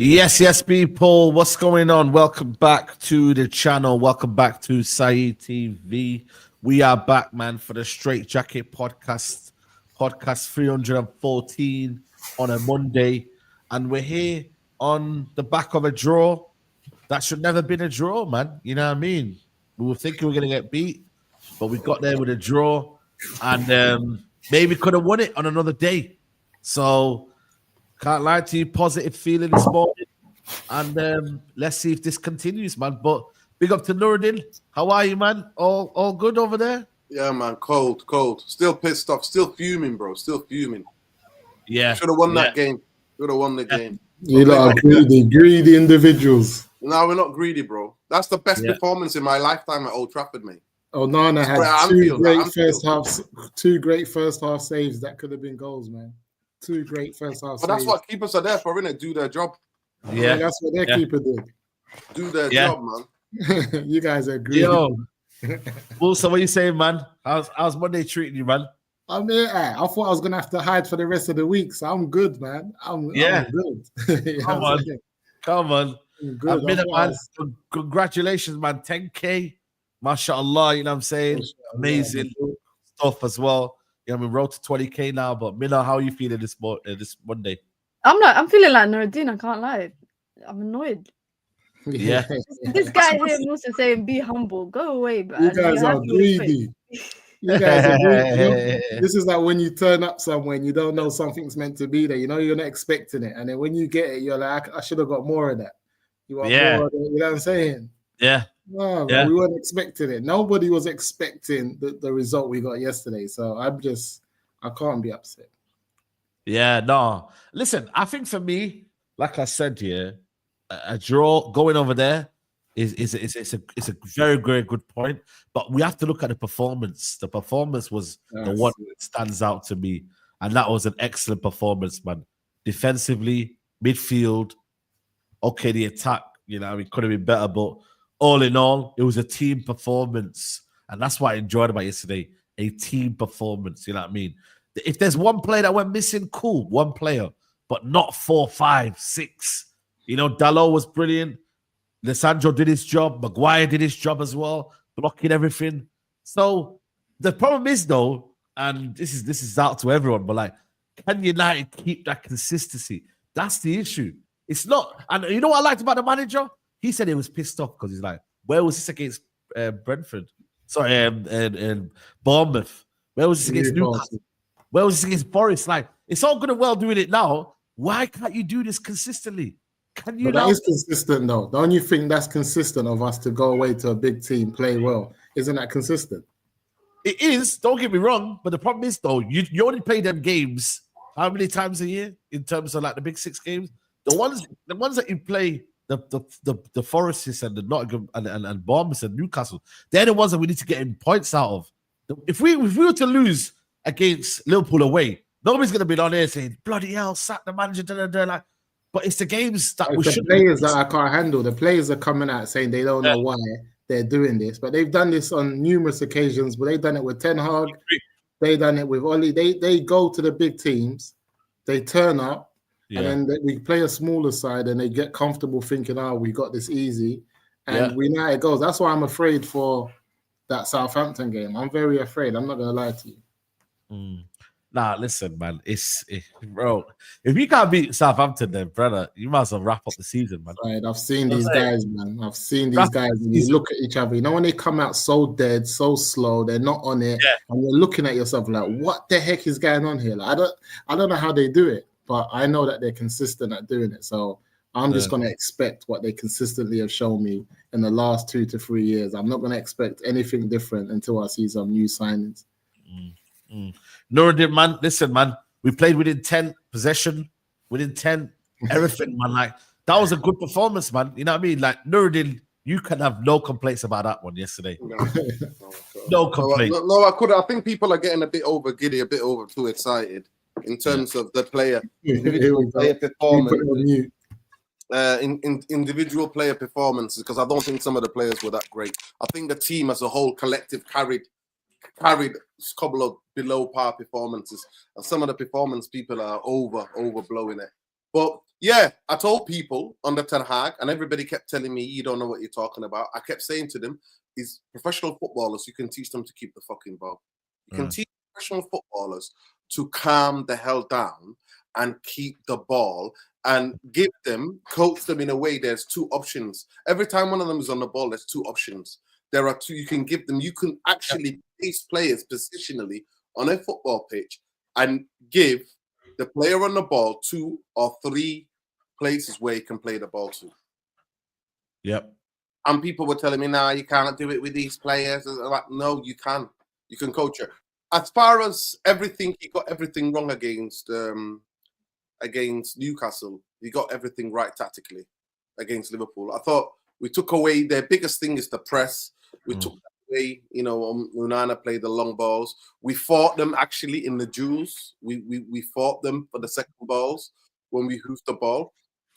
Yes, people. What's going on? Welcome back to the channel. Welcome back to Saeed TV. We are back, man, for the Straightjacket podcast 314 on a Monday. And we're here on the back of a draw. That should never been a draw, man. You know what I mean? We were thinking we were going to get beat, but we got there with a draw. And maybe could have won it on another day. So can't lie to you, positive feeling this morning. And let's see if this continues, man. But big up to Nuruddin. How are you, man? All good over there? Yeah, man. Cold. Still pissed off. Still fuming, bro. Still fuming. Yeah. Should have won that game. Should have won the game. You lot are greedy individuals. No, we're not greedy, bro. That's the best performance in my lifetime at Old Trafford, mate. Onana had two great first half saves that could have been goals, man. Two great first half saves. But that's what keepers are there for, innit? Do their job. Yeah, that's what their keeper did. Do their job, man. You guys are greedy. Yo. Well, so what you saying, man? How's Monday treating you, man? I'm here. I thought I was gonna have to hide for the rest of the week, so I'm good, man. I'm good. Come on. Good. Man. Congratulations, man. 10K. MashaAllah, you know what I'm saying? Amazing stuff as well. Yeah, I mean, road to 20K now, but Milan, how are you feeling this Monday? I'm feeling like Nuruddin, I can't lie. I'm annoyed. Yeah. This guy here wants to say be humble. Go away, man. You guys are greedy. You guys are greedy. This is like when you turn up somewhere and you don't know something's meant to be there. You know you're not expecting it. And then when you get it, you're like, I should have got more of that. You want more of it, you know what I'm saying? Yeah. No, man, we weren't expecting it. Nobody was expecting the result we got yesterday. So I can't be upset. Yeah, no. Listen, I think for me, like I said here, a draw going over there is a very, very good point. But we have to look at the performance. The performance was the one that stands out to me. And that was an excellent performance, man. Defensively, midfield, okay, the attack, you know, it could have been better, but all in all, it was a team performance. And that's what I enjoyed about yesterday. A team performance, you know what I mean? If there's one player that went missing, cool, one player, but not 4, 5, 6. You know, Dalot was brilliant. Lissandro did his job. Maguire did his job as well, blocking everything. So the problem is, though, and this is out to everyone, but like, can United keep that consistency? That's the issue. It's not. And you know what I liked about the manager? He said he was pissed off because he's like, where was this against Brentford? Sorry, and Bournemouth. Where was this against Newcastle? Where was this against Boris? Like, it's all good and well doing it now. Why can't you do this consistently? Can you? But that is consistent, though. Don't you think that's consistent of us to go away to a big team, play well? Isn't that consistent? It is. Don't get me wrong. But the problem is, though, you only play them games how many times a year in terms of like the big 6 games? The ones that you play. The Forests and the Nottingham and Bournemouth and Newcastle, they're the ones that we need to get in points out of. If we were to lose against Liverpool away, nobody's going to be on there saying, bloody hell, sack the manager, like. But it's the games that we should. The players that I can't handle. The players are coming out saying they don't know why they're doing this, but they've done this on numerous occasions. But they've done it with Ten Hag, they've done it with Oli. They go to the big teams, they turn up. And then we play a smaller side and they get comfortable thinking, we got this easy. And we know how it goes. That's why I'm afraid for that Southampton game. I'm very afraid. I'm not going to lie to you. Nah, listen, man. Bro, if you can't beat Southampton, then, brother, you might as well wrap up the season, man. Right, I've seen these guys, man. I've seen these guys and you look at each other. You know, when they come out so dead, so slow, they're not on it. And you're looking at yourself like, what the heck is going on here? Like, I don't know how they do it. But I know that they're consistent at doing it. So I'm just going to expect what they consistently have shown me in the last 2 to 3 years. I'm not going to expect anything different until I see some new signings. Nuruddin, man, listen, man. We played within 10 possession, within 10 everything, man. Like, that was a good performance, man. You know what I mean? Like, Nuruddin, you can have no complaints about that one yesterday. No complaints. No, I couldn't. I think people are getting a bit over giddy, a bit over too excited. In terms of the individual player performance, individual player performances, because I don't think some of the players were that great. I think the team as a whole, collective, carried a couple of below par performances, and some of the performance people are overblowing it. But Yeah, I told people under Ten Hag, and everybody kept telling me, you don't know what you're talking about. I kept saying to them, is professional footballers, you can teach them to keep the fucking ball. You can teach professional footballers to calm the hell down and keep the ball and coach them in a way. There's two options. Every time one of them is on the ball, there's two options. There are two you can give them. You can actually place players positionally on a football pitch and give the player on the ball 2 or 3 places where he can play the ball to. Yep. And people were telling me, nah, you can't do it with these players. I'm like, no, you can. You can coach it. As far as everything, he got everything wrong against Newcastle. He got everything right tactically against Liverpool. I thought we took away their biggest thing is the press. We took that away. You know, Onana played the long balls. We fought them actually in the duels. We fought them for the second balls when we hoofed the ball.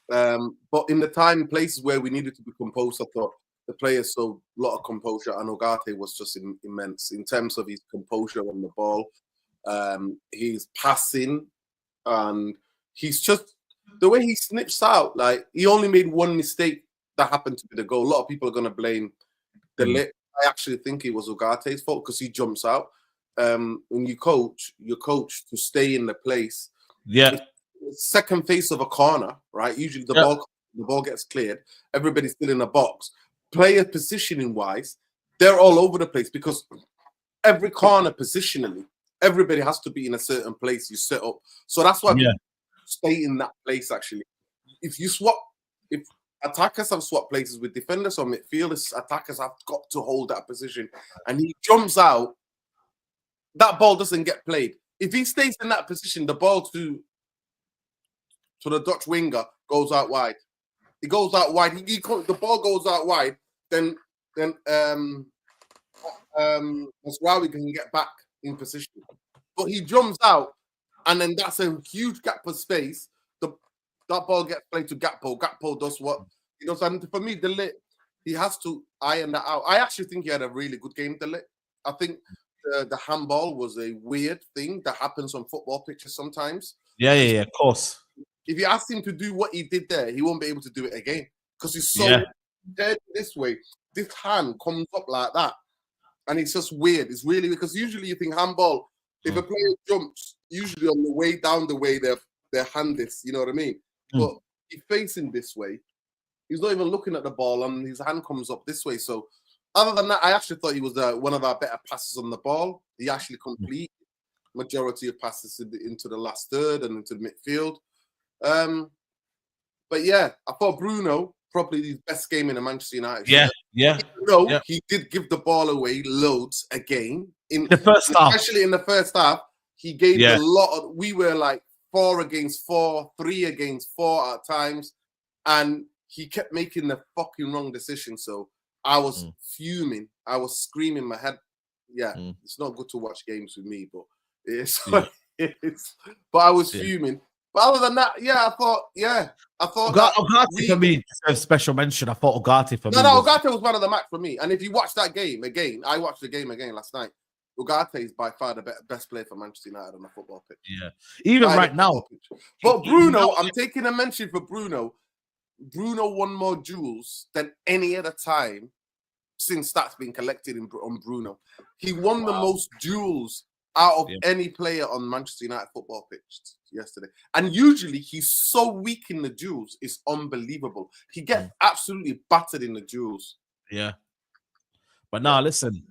But in the time and places where we needed to be composed, I thought the players showed a lot of composure, and Ugarte was just immense in terms of his composure on the ball, his passing, and he's just the way he snips out. Like, he only made one mistake that happened to be the goal. A lot of people are going to blame the lit. I actually think it was Ugarte's fault because he jumps out. When you coach to stay in the place. Yeah. Second face of a corner, right? Usually the ball gets cleared. Everybody's still in the box. Player positioning wise, they're all over the place because every corner positionally, everybody has to be in a certain place you set up. So that's why people stay in that place. Actually, if attackers have swapped places with defenders or midfielders, attackers have got to hold that position. And he jumps out, that ball doesn't get played. If he stays in that position, the ball to the Dutch winger goes out wide. He goes out wide. The ball goes out wide. Then Masraoui can get back in position. But he jumps out, and then that's a huge gap of space. That ball gets played to Gakpo. Gakpo does what he does. And for me, De Ligt, he has to iron that out. I actually think he had a really good game, De Ligt. I think the handball was a weird thing that happens on football pitches sometimes. Yeah, of course. If you ask him to do what he did there, he won't be able to do it again because he's so dead this way. This hand comes up like that, and it's just weird. It's really because usually you think handball. If a player jumps, usually on the way down the way their hand is, you know what I mean? But he's facing this way. He's not even looking at the ball, and his hand comes up this way. So, other than that, I actually thought he was one of our better passes on the ball. He actually completed majority of passes into the last third and into the midfield. But yeah, I thought Bruno probably his best game in the Manchester United. He did give the ball away loads again in the first half, especially in the first half. He gave a lot of. We were like 4 against 4, 3 against 4 at times, and he kept making the fucking wrong decision. So I was fuming. I was screaming my head. Yeah, it's not good to watch games with me, but it's. But I was fuming. But other than that, I thought Ugarte for me deserves special mention. I thought Ugarte for me. No, Ugarte was man of the match for me. And if you watch that game again, I watched the game again last night. Ugarte is by far the best player for Manchester United on the football pitch. Yeah, even right now. But Bruno, I'm taking a mention for Bruno. Bruno won more duels than any other time since stats been collected on Bruno. He won the most duels out of any player on Manchester United football pitch yesterday. And usually he's so weak in the duels, it's unbelievable. He gets absolutely battered in the duels. Yeah. But now listen,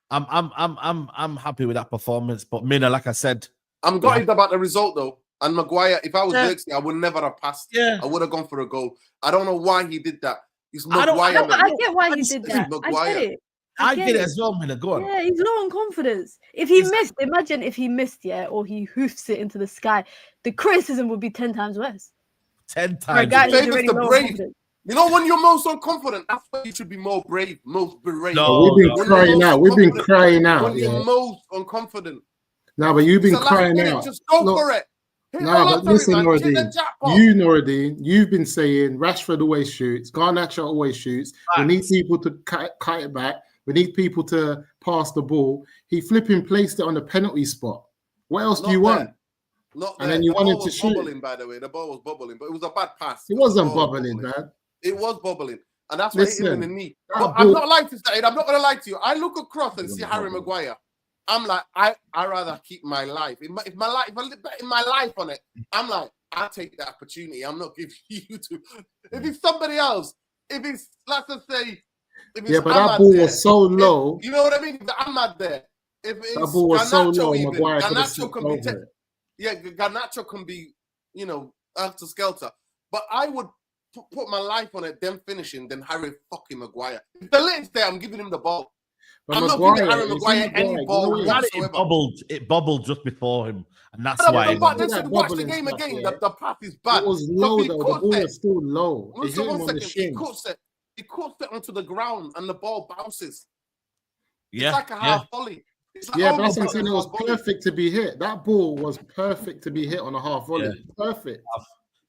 I'm happy with that performance. But Mina, like I said, I'm gutted about the result though. And Maguire, if I was Zirkzee, I would never have passed. Yeah. I would have gone for a goal. I don't know why he did that. It's Maguire. I get why he did that. I get it. I get it as well, Mina. Go on. Yeah, he's low on confidence. If he missed, imagine if he missed, or he hoofs it into the sky, the criticism would be 10 times worse. 10 times. You know, when you're most unconfident, that's when you should be more brave, most brave. No, we've been crying out. We've been crying out. When you're most unconfident. No, but you've been crying out. Just go for it. No, but listen, Noureddin, you've been saying Rashford always shoots, Garnacho always shoots. We need people to cut it back. We need people to pass the ball. He flipping placed it on the penalty spot. What else do you want? Not And there. then you The wanted ball to was shoot. bubbling, by the way. The ball was bubbling, but it was a bad pass. It wasn't The ball was bubbling, man. It was bubbling. And that's why it hit him in the knee. that But ball- I'm not lying to Saeed. I'm not going to lie to you. I look across and see Harry bubbling. Maguire. I'm like, I rather keep my life. If I bet my life on it, I'm like, I'll take that opportunity. I'm not giving you to. If it's somebody else, if it's, let's just say, if it's but that Ahmad ball there, was so low. you know what I mean? If I'm not there. If it's That ball was so Garnacho low, even, Maguire could have Garnacho slipped can be over it. yeah, Garnacho can be, you know, after skelter. But I would put my life on it, them finishing, then Harry fucking Maguire. If the latest there, I'm giving him the ball. But I'm not giving Harry Maguire any ball whatsoever. It bubbled just before him, and that's But why. this is watch the game stuff, again. yeah. The path is bad. It was low he though. The cuts ball it. was still low. It hit him One on the second. shin. He cuts it onto the ground, and the ball bounces. Yeah, It's like a half volley. It's like, Yeah, oh but that's my what I'm saying. It God, was it's a volley. perfect to be hit. That ball was perfect to be hit on a half volley. Perfect.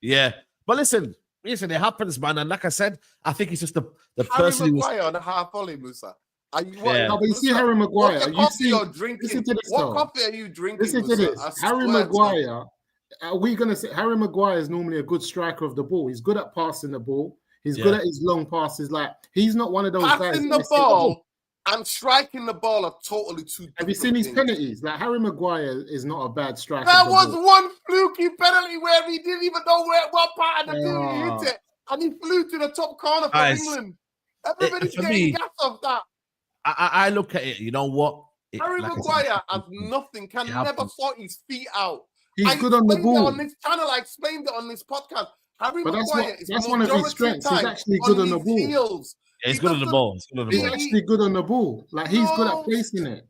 Yeah, but listen, it happens, man. And like I said, I think it's just the Harry person who was. Maguire on a half volley, Musa. Are you Yeah. No, but you see Musa, Harry Maguire. what You coffee see, you're drinking? listen to this What though. coffee are you drinking? Listen to Musa? this. I Harry swear to God. Maguire. Are we gonna say Harry Maguire is normally a good striker of the ball? He's good at passing the ball. He's good at his long passes. Like he's not one of those guys. Passing the ball and striking the ball are totally two. Have you seen his things. penalties? Like Harry Maguire is not a bad striker. There was one fluky penalty where he didn't even know what part of the field he hit it, and he flew to the top corner for England. Everybody's for getting me, gas off that. I look at it. You know what? Harry like I Maguire said, has nothing. Can it never happens. sort his feet out. He's good on the explained it ball. on this channel. I explained it on this podcast. Harry But Maguire is that's one of his majority strengths. He's time actually good on the his ball. heels. Yeah, he's He good on the doesn't- ball. He's good on the He's ball. actually good on the ball. Like he's good No. at placing it.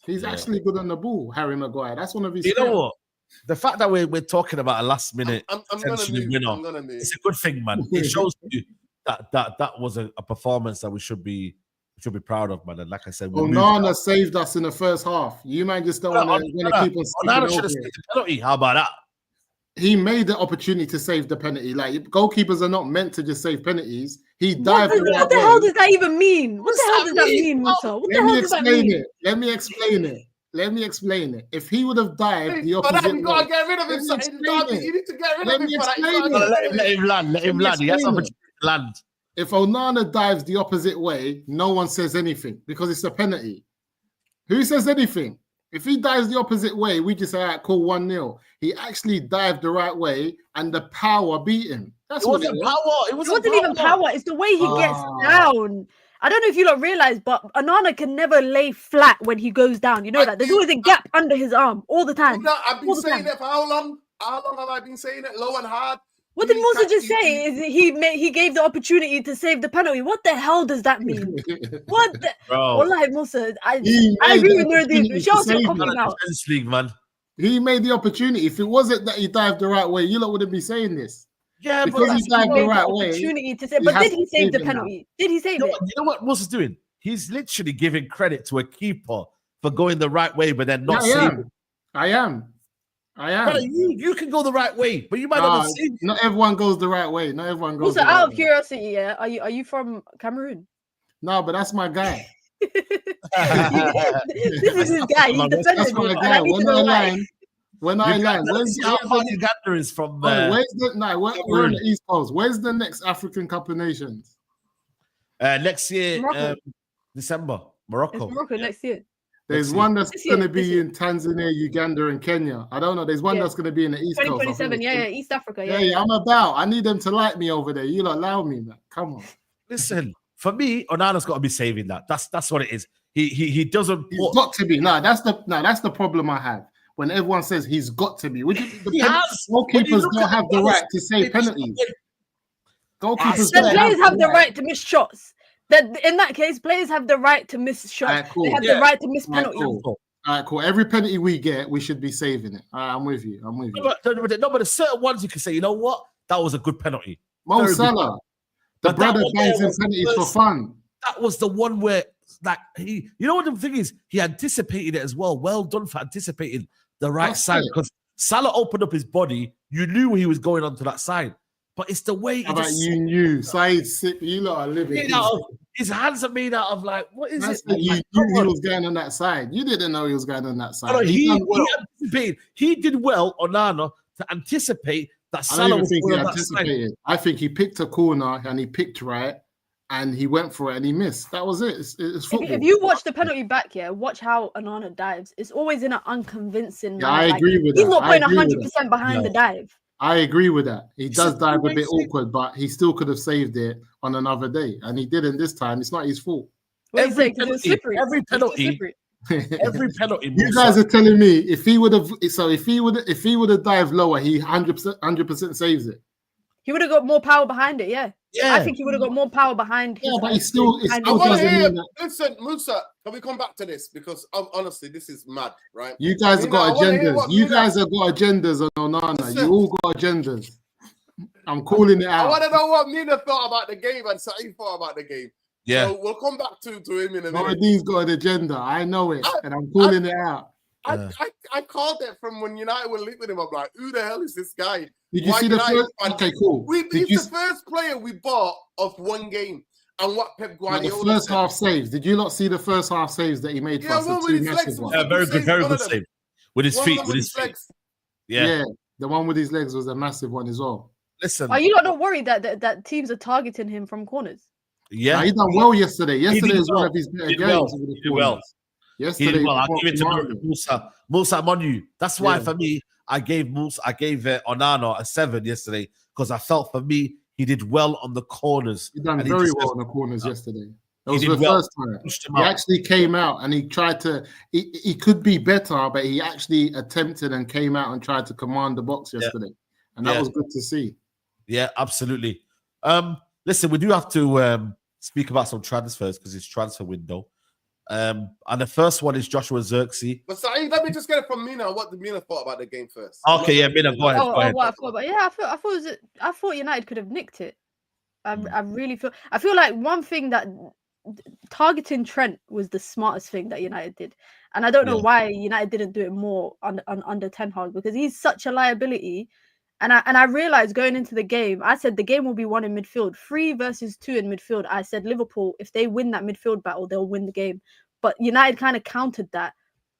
He's actually good on the ball, Harry Maguire. That's one of his You strengths. know what? The fact that we're talking about a last minute I'm gonna potentially move. winner, I'm gonna move. it's a good thing, man. It shows you that was a performance that we should be proud of, man. And like I said, we moved Onana on. saved us in the first half. You man just don't want to keep on Onana skipping should over have it. saved the penalty. How about that? He made the opportunity to save the penalty. Like goalkeepers are not meant to just save penalties. He What dived. the hell does that even mean? What the hell does that mean, Musa? What the Let me hell does that explain mean? it. Let me explain it. Let me explain it. If he would have dived the But then opposite you gotta way, get rid of him. Let me son. explain it. You need to get rid Let of him me for that. You explain gotta it. get rid of Let him. him land. Let him land. He has explain opportunity to land. if Onana dives the opposite way, no one says anything because it's a penalty. Who says anything? If he dives the opposite way, we just say, all right, cool, 1-0. He actually dived the right way and the power beat him. That's It what it wasn't was. power. It It wasn't wasn't even power. It's the way he gets down. I don't know if you lot realize, but Onana can never lay flat when he goes down. You know that. There's always a gap under his arm all the time. No, I've been All the saying time. it for how long? How long have I been saying it? Low and hard. What did Musa just say? Is he gave the opportunity to save the penalty? What the hell does that mean? What the? Bro. Wallahi, Musa, I He agree made with the Nuruddin. opportunity Show us to your save coffee it. now. Defense league, man. He made the opportunity. If it wasn't that he dived the right way, you lot wouldn't be saying this. Yeah, Because but he dived the Gave right the way. opportunity to save, he but has did he to save save the it now. penalty? Did he save you it? know what Musa's doing? He's literally giving credit to a keeper for going the right way, but then not saving. I am. Brother, you can go the right way, but you might not save it. Not everyone goes the right way. Not everyone goes. Musa, the right out of way. curiosity, yeah, are you from Cameroon? No, but that's my guy. This is his guy. He's That's defending my him. And guy. I need to know why. When I land, where's How far Uganda is from where's the no? We're on the East Coast. Where's the next African Cup of Nations? next year, Morocco. December, It's Morocco. Morocco next year. There's Next one that's This year, going to this be year. in Tanzania, Uganda, and Kenya. I don't know. There's one Yeah. that's going to be in the East Coast. I think 2027, it's- yeah, East Africa, Yeah, I'm about. I need them to like me over there. You lot allow me, man. Come on. Listen, for me, Onana's got to be saving that. That's what it is. He doesn't. He's got to be. No, that's the problem I have. When everyone says he's got to be, He has. When you goalkeepers look don't at have the right to save penalties. Goalkeepers Then don't players have the right. right to miss shots. That in that case, players have the right to miss shots. Alright, cool. They have Yeah. the right to miss Alright, penalties. cool. All right, cool. Every penalty we get, we should be saving it. All right, I'm with you. But there's certain ones you can say, you know what? That was a good penalty. Mo Very good. Salah, the But that brother one bangs there in was the penalties for first- fun. That was the one where, like, you know what the thing is? He anticipated it as well. Well done for anticipating the right That's side, it. because Salah opened up his body. You knew he was going onto that side, but it's the way. How about you knew? Saeed, you lot are living. his hands are made out of like, what is it? You knew he was going on that side. You didn't know he was going on that side. He did well, Onana, to anticipate that Salah was going on that side. I think he picked a corner and he picked right, and he went for it and he missed. That was it. It's football. If you watch the penalty back, watch how Onana dives. It's always in an unconvincing manner. I agree with that. He's not putting 100% behind the dive. I agree with that. He does dive a bit awkward, but he still could have saved it on another day, and he didn't this time. It's not his fault. Every penalty. You guys are telling me if he would have dived lower, he 100% saves it. He would have got more power behind it. Yeah. I think he would have got more power behind. But he still. Listen, Musa, can we come back to this? Because honestly, this is mad, right? You guys have got agendas. You guys have got agendas on Onana. You all got agendas. I'm calling it out. I want to know what Mina thought about the game and Saeed thought about the game. Yeah. So we'll come back to him in a minute. Noradin's got an agenda. I know it, and I'm calling it out. I called it from when United were linked with him. I'm like, who the hell is this guy? Did you see the first? Okay, cool. He's the first player we bought of one game. And what Pep Guardiola the first half saves. Did you not see the first half saves that he made for us? Very good save. With his feet, with his legs. Yeah, the one with his legs was a massive one as well. Listen, are you not worried that teams are targeting him from corners? Yeah, he done well yesterday. Yesterday was one of his better games. He did well. Yesterday, I'll give it to Musa Monu. That's why for me, I gave Onana a 7 yesterday, because I felt for me he did well on the corners. He done very well on the corners yesterday. That was the first time. He actually came out and he tried to. He could be better, but he actually attempted and came out and tried to command the box yesterday, and that was good to see. Yeah, absolutely. Listen, we do have to speak about some transfers because it's transfer window. And the first one is Joshua Zirkzee. But Saeed, let me just get it from Mina. What did Mina thought about the game first? Okay, Mina, go ahead. I thought United could have nicked it. I really feel. I feel like one thing that targeting Trent was the smartest thing that United did, and I don't know why United didn't do it more under Ten Hag, because he's such a liability. And I realized going into the game, I said the game will be won in midfield. 3 versus 2 in midfield. I said Liverpool, if they win that midfield battle, they'll win the game. But United kind of countered that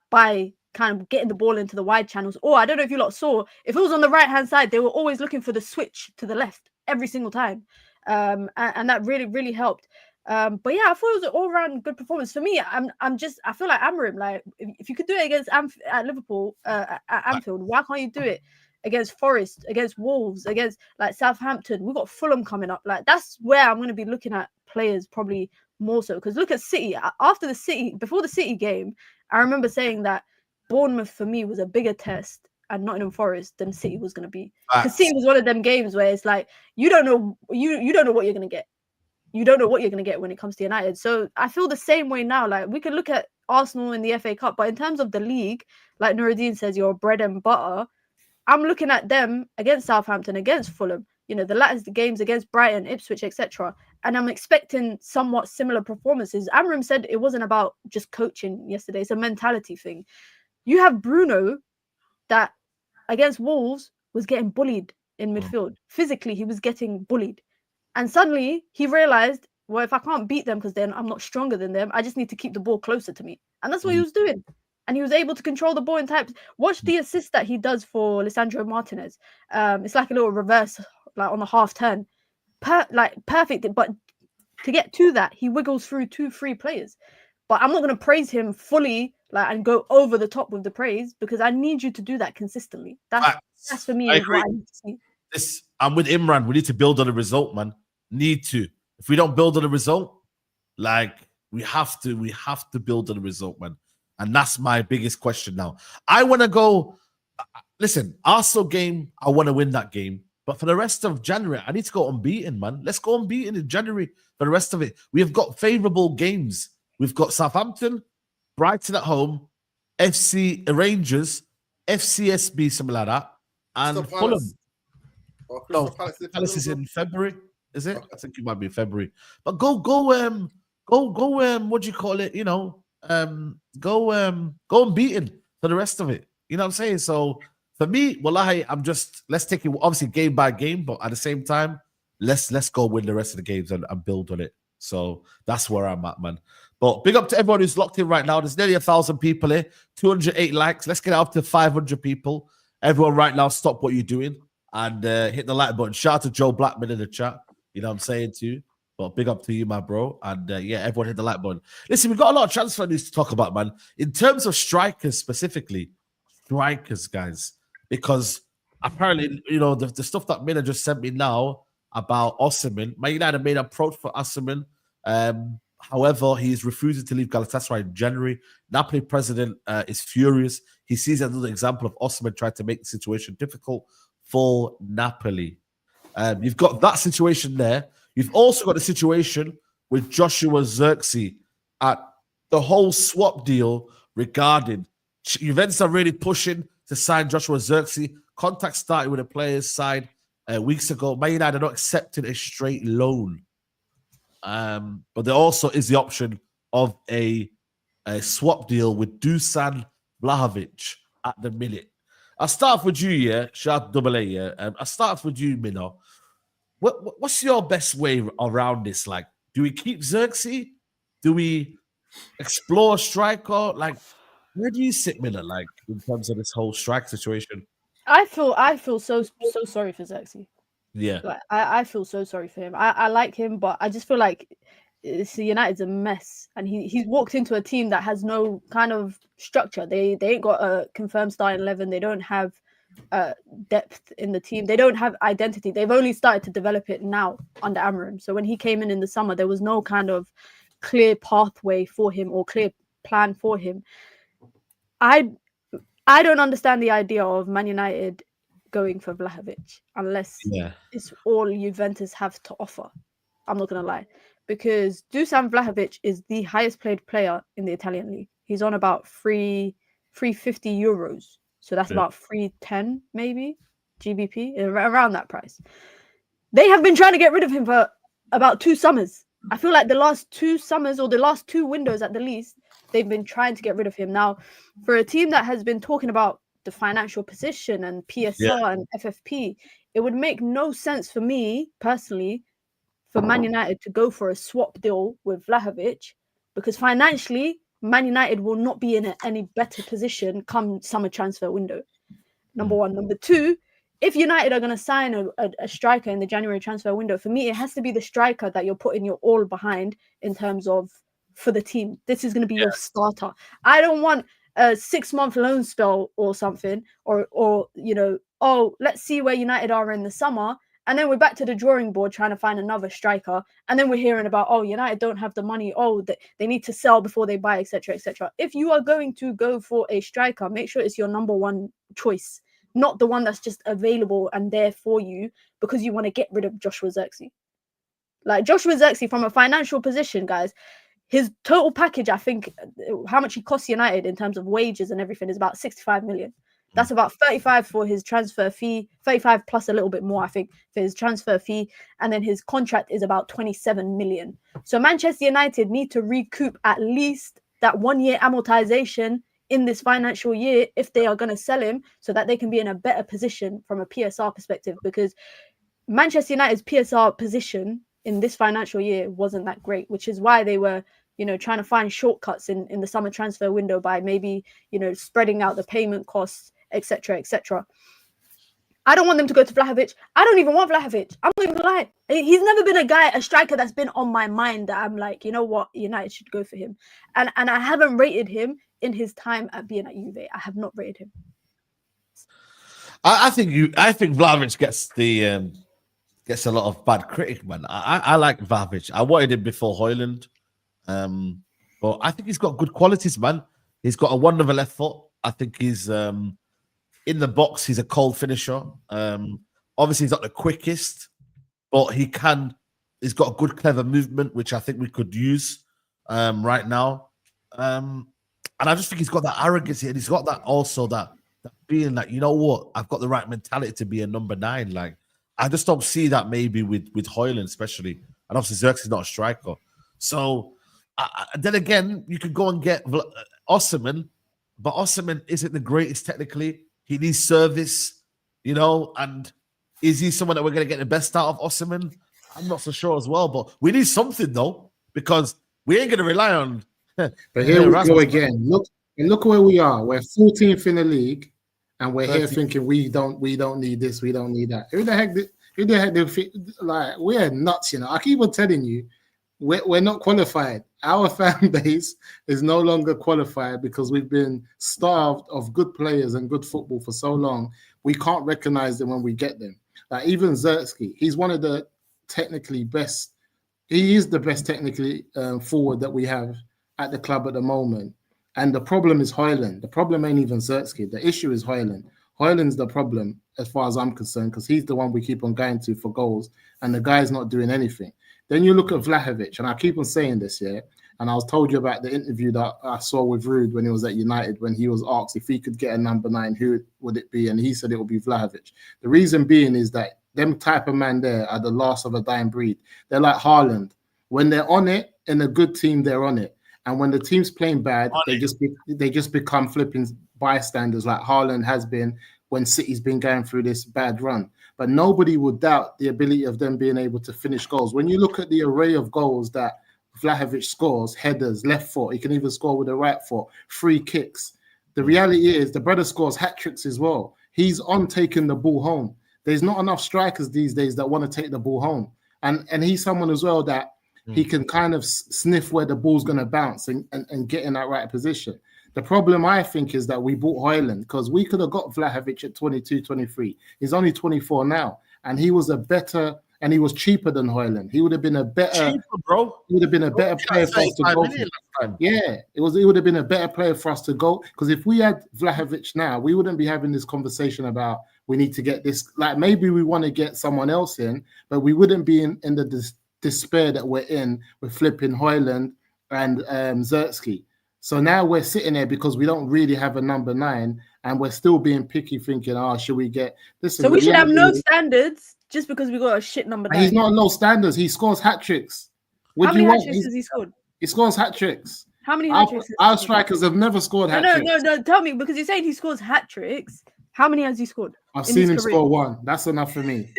by kind of getting the ball into the wide channels. Or I don't know if you lot saw, if it was on the right-hand side, they were always looking for the switch to the left every single time. And that really, really helped. But yeah, I thought it was an all-round good performance. For me, I feel like Amorim, like, if you could do it against at Liverpool, at Anfield, why can't you do it against Forest, against Wolves, against like Southampton? We've got Fulham coming up. Like, that's where I'm going to be looking at players probably more so. Because look at City. Before the City game, I remember saying that Bournemouth for me was a bigger test and Nottingham Forest than City was going to be. Because City was one of them games where it's like, you don't know what you're going to get. You don't know what you're going to get when it comes to United. So I feel the same way now. Like, we could look at Arsenal in the FA Cup, but in terms of the league, like Nuruddin says, your bread and butter, I'm looking at them against Southampton, against Fulham, the latter games against Brighton, Ipswich, etc. And I'm expecting somewhat similar performances. Amorim said it wasn't about just coaching yesterday. It's a mentality thing. You have Bruno that against Wolves was getting bullied in midfield. Physically, he was getting bullied. And suddenly he realized, well, if I can't beat them because then I'm not stronger than them, I just need to keep the ball closer to me. And that's what he was doing. And he was able to control the ball in types. Watch the assist that he does for Lisandro Martinez. It's like a little reverse, like on the half turn. Perfect. But to get to that, he wiggles through 2-3 players. But I'm not going to praise him fully and go over the top with the praise, because I need you to do that consistently. That's for me. I agree. I'm with Imran. We need to build on the result, man. Need to. If we don't build on the result, we have to build on the result, man. And that's my biggest question now. I want to go, listen, Arsenal game, I want to win that game. But for the rest of January, I need to go unbeaten, man. Let's go unbeaten in January for the rest of it. We have got favourable games. We've got Southampton, Brighton at home, FC Rangers, FCSB, something like that, and Fulham. No, Palace is in February, is it? Okay. I think it might be February. But go, what do you call it? Go unbeaten for the rest of it. You know what I'm saying? So for me, wallahi, let's take it obviously game by game, but at the same time, let's go win the rest of the games and build on it. So that's where I'm at, man. But big up to everyone who's locked in right now. There's nearly 1,000 people here, 208 likes. Let's get it up to 500 people. Everyone right now, stop what you're doing and hit the like button. Shout out to Joe Blackman in the chat. You know what I'm saying to you? But big up to you, my bro. And yeah, everyone hit the like button. Listen, we've got a lot of transfer news to talk about, man. In terms of strikers specifically, strikers, guys, because apparently, you know, the stuff that Mina just sent me now about Osimhen, Man United made an approach for Osimhen. However, he's refusing to leave Galatasaray in January. Napoli president is furious. He sees another example of Osimhen trying to make the situation difficult for Napoli. You've got that situation there. You've also got a situation with Joshua Zirkzee at the whole swap deal regarding Juventus are really pushing to sign Joshua Zirkzee. Contact started with the players' side weeks ago. Man United are not accepting a straight loan. But there also is the option of a swap deal with Dušan Vlahović at the minute. I'll start off with you, yeah. Shout out to Double A, yeah. I'll start off with you, Mino. What's your best way around this? Like, do we keep Zirkzee? Do we explore a striker? Like, where do you sit, Miller? Like, in terms of this whole strike situation? I feel so sorry for Zirkzee. Yeah, like, I feel so sorry for him. I like him, but I just feel like United's a mess, and he's walked into a team that has no kind of structure. They ain't got a confirmed starting 11. They don't have depth in the team. They don't have identity. They've only started to develop it now under Amorim. So when he came in the summer, there was no kind of clear pathway for him or clear plan for him. I don't understand the idea of Man United going for Vlahovic unless it's all Juventus have to offer. I'm not gonna lie, because Dušan Vlahović is the highest paid player in the Italian league. He's on about 350 euros, so that's about 310 maybe GBP, around that price. They have been trying to get rid of him for about 2 summers. I feel like the last 2 summers or the last 2 windows at the least, they've been trying to get rid of him. Now, for a team that has been talking about the financial position and PSR and FFP, it would make no sense for me personally for Man United to go for a swap deal with Vlahovic, because financially Man United will not be in any better position come summer transfer window. Number one. Number two, if United are going to sign a striker in the January transfer window, for me it has to be the striker that you're putting your all behind in terms of for the team. This is going to be your starter. I don't want a 6-month loan spell or something, or you know, oh, let's see where United are in the summer, and then we're back to the drawing board trying to find another striker, and then we're hearing about, oh, United don't have the money, oh, they need to sell before they buy, etc., etc. If you are going to go for a striker, make sure it's your number one choice, not the one that's just available and there for you because you want to get rid of Joshua Zirkzee. Like, Joshua Zirkzee, from a financial position, guys, his total package, I think, how much he costs United in terms of wages and everything is about 65 million. That's about 35 for his transfer fee, 35 plus a little bit more, I think, for his transfer fee. And then his contract is about 27 million. So Manchester United need to recoup at least that 1-year amortization in this financial year if they are going to sell him, so that they can be in a better position from a PSR perspective, because Manchester United's PSR position in this financial year wasn't that great, which is why they were, you know, trying to find shortcuts in the summer transfer window by maybe, you know, spreading out the payment costs, etc., etc. I don't want them to go to Vlahovic. I don't even want Vlahovic. I'm not even gonna lie. He's never been a striker that's been on my mind that I'm like, you know what, United should go for him. And I haven't rated him in his time at being at Juve. I have not rated him. I think Vlahovic gets a lot of bad critic, man. I like Vlahovic. I wanted him before Hojlund. But I think he's got good qualities, man. He's got a wonderful left foot. I think he's in the box. He's a cold finisher. Obviously, he's not the quickest, but he's got a good, clever movement, which I think we could use right now. And I just think he's got that arrogance, and he's got that also that feeling that, you know what, I've got the right mentality to be a number 9. Like, I just don't see that maybe with Hojlund especially, and obviously Zirkzee is not a striker. So then again, you could go and get Osimhen, but Osimhen isn't the greatest technically. He needs service, you know, and is he someone that we're going to get the best out of Osimhen? I'm not so sure as well, but we need something though. because we ain't gonna rely on. But here we go again. Look where we are. We're 14th in the league, and we're here thinking we don't need this, we don't need that. Who the heck? Like, we're nuts, you know. I keep on telling you, we're not qualified. Our fan base is no longer qualified because we've been starved of good players and good football for so long. We can't recognize them when we get them. Like even Zirkzee, he's one of the technically best. He is the best technically forward that we have at the club at the moment. And the problem is Hojlund. The problem ain't even Zirkzee. The issue is Hojlund. Hojlund's the problem as far as I'm concerned because he's the one we keep on going to for goals and the guy's not doing anything. Then you look at Vlahovic, and I keep on saying this, yeah, and I was told you about the interview that I saw with Ruud when he was at United, when he was asked if he could get a number 9, who would it be? And he said it would be Vlahovic. The reason being is that them type of man there are the last of a dying breed. They're like Haaland. When they're on it, in a good team, they're on it. And when the team's playing bad, they just become flipping bystanders like Haaland has been when City's been going through this bad run. But nobody would doubt the ability of them being able to finish goals. When you look at the array of goals that Vlahovic scores, headers, left foot, he can even score with the right foot, free kicks. The reality is the brother scores hat-tricks as well. He's on taking the ball home. There's not enough strikers these days that want to take the ball home. And he's someone as well that he can kind of sniff where the ball's going to bounce and get in that right position. The problem, I think, is that we bought Hojlund because we could have got Vlahovic at 22, 23. He's only 24 now. And he was and he was cheaper than Hojlund. He would have been a better, cheaper, bro. He would have been a better player for us to go for. Yeah, it would have been a better player for us to go. Because if we had Vlahovic now, we wouldn't be having this conversation about we need to get this. Like maybe we want to get someone else in, but we wouldn't be in the despair that we're in with flipping Hojlund and Zirkzee. So now we're sitting there because we don't really have a number 9 and we're still being picky thinking, should we get this? So we should have no standards just because we got a shit number 9. He's not low standards. He scores hat-tricks. How many hat-tricks has he scored? He scores hat-tricks. How many hat-tricks? Our strikers have never scored hat-tricks. No. Tell me, because you're saying he scores hat-tricks. How many has he scored? I've seen him score 1. That's enough for me.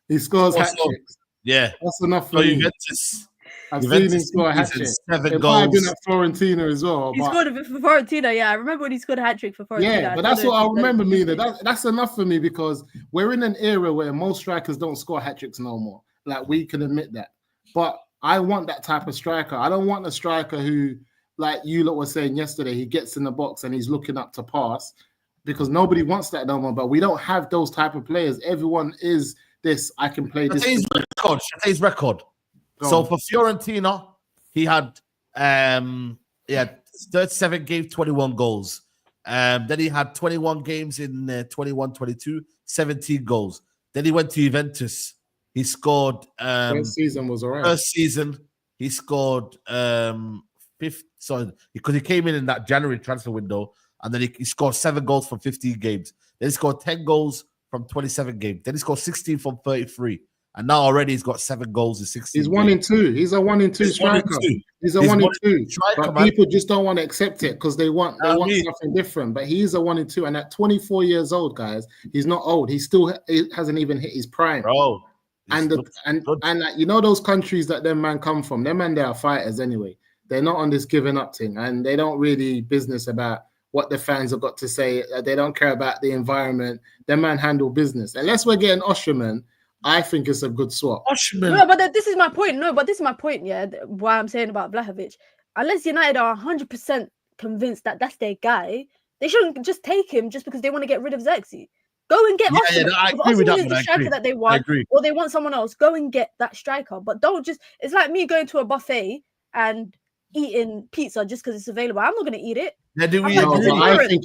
He scores hat-tricks. Yeah. That's enough for me. Juventus. I've seen him score a hat-trick. 7 goals. Might have been at Fiorentina as well. He scored it for Fiorentina, yeah. I remember when he scored a hat-trick for Fiorentina. Yeah, but that's what I remember, Mina. That's enough for me because we're in an era where most strikers don't score hat-tricks no more. Like, we can admit that. But I want that type of striker. I don't want a striker who, like you lot were saying yesterday, he gets in the box and he's looking up to pass because nobody wants that no more. But we don't have those type of players. Everyone is this, I can play this. His record. So for Fiorentina, he had 37 games, 21 goals. Then he had 21 games in 21-22, 17 goals. Then he went to Juventus. He scored. First season was all right. First season, he scored fifth. So because he came in that January transfer window, and then he scored 7 goals from 15 games. Then he scored 10 goals from 27 games. Then he scored 16 from 33. And now already he's got 7 goals in 16 He's 1 in 2. He's a 1 in 2 striker. He's a 1 in 2. But people just don't want to accept it because they want something different. But he's a 1 in 2. And at 24 years old, guys, he's not old. He hasn't even hit his prime. Bro. And like, you know those countries that them man come from, them man, they are fighters anyway. They're not on this giving up thing. And they don't really business about what the fans have got to say. They don't care about the environment. Them man handle business. Unless we're getting Osterman, I think it's a good swap. No, but this is my point. Yeah, why I'm saying about Vlahovic. Unless United are 100% convinced that that's their guy, they shouldn't just take him just because they want to get rid of Zirkzee. Go and get Osterman. Yeah, I agree with that. The striker that they want, or they want someone else. Go and get that striker. But don't just. It's like me going to a buffet and eating pizza just because it's available. I'm not going to eat it. I think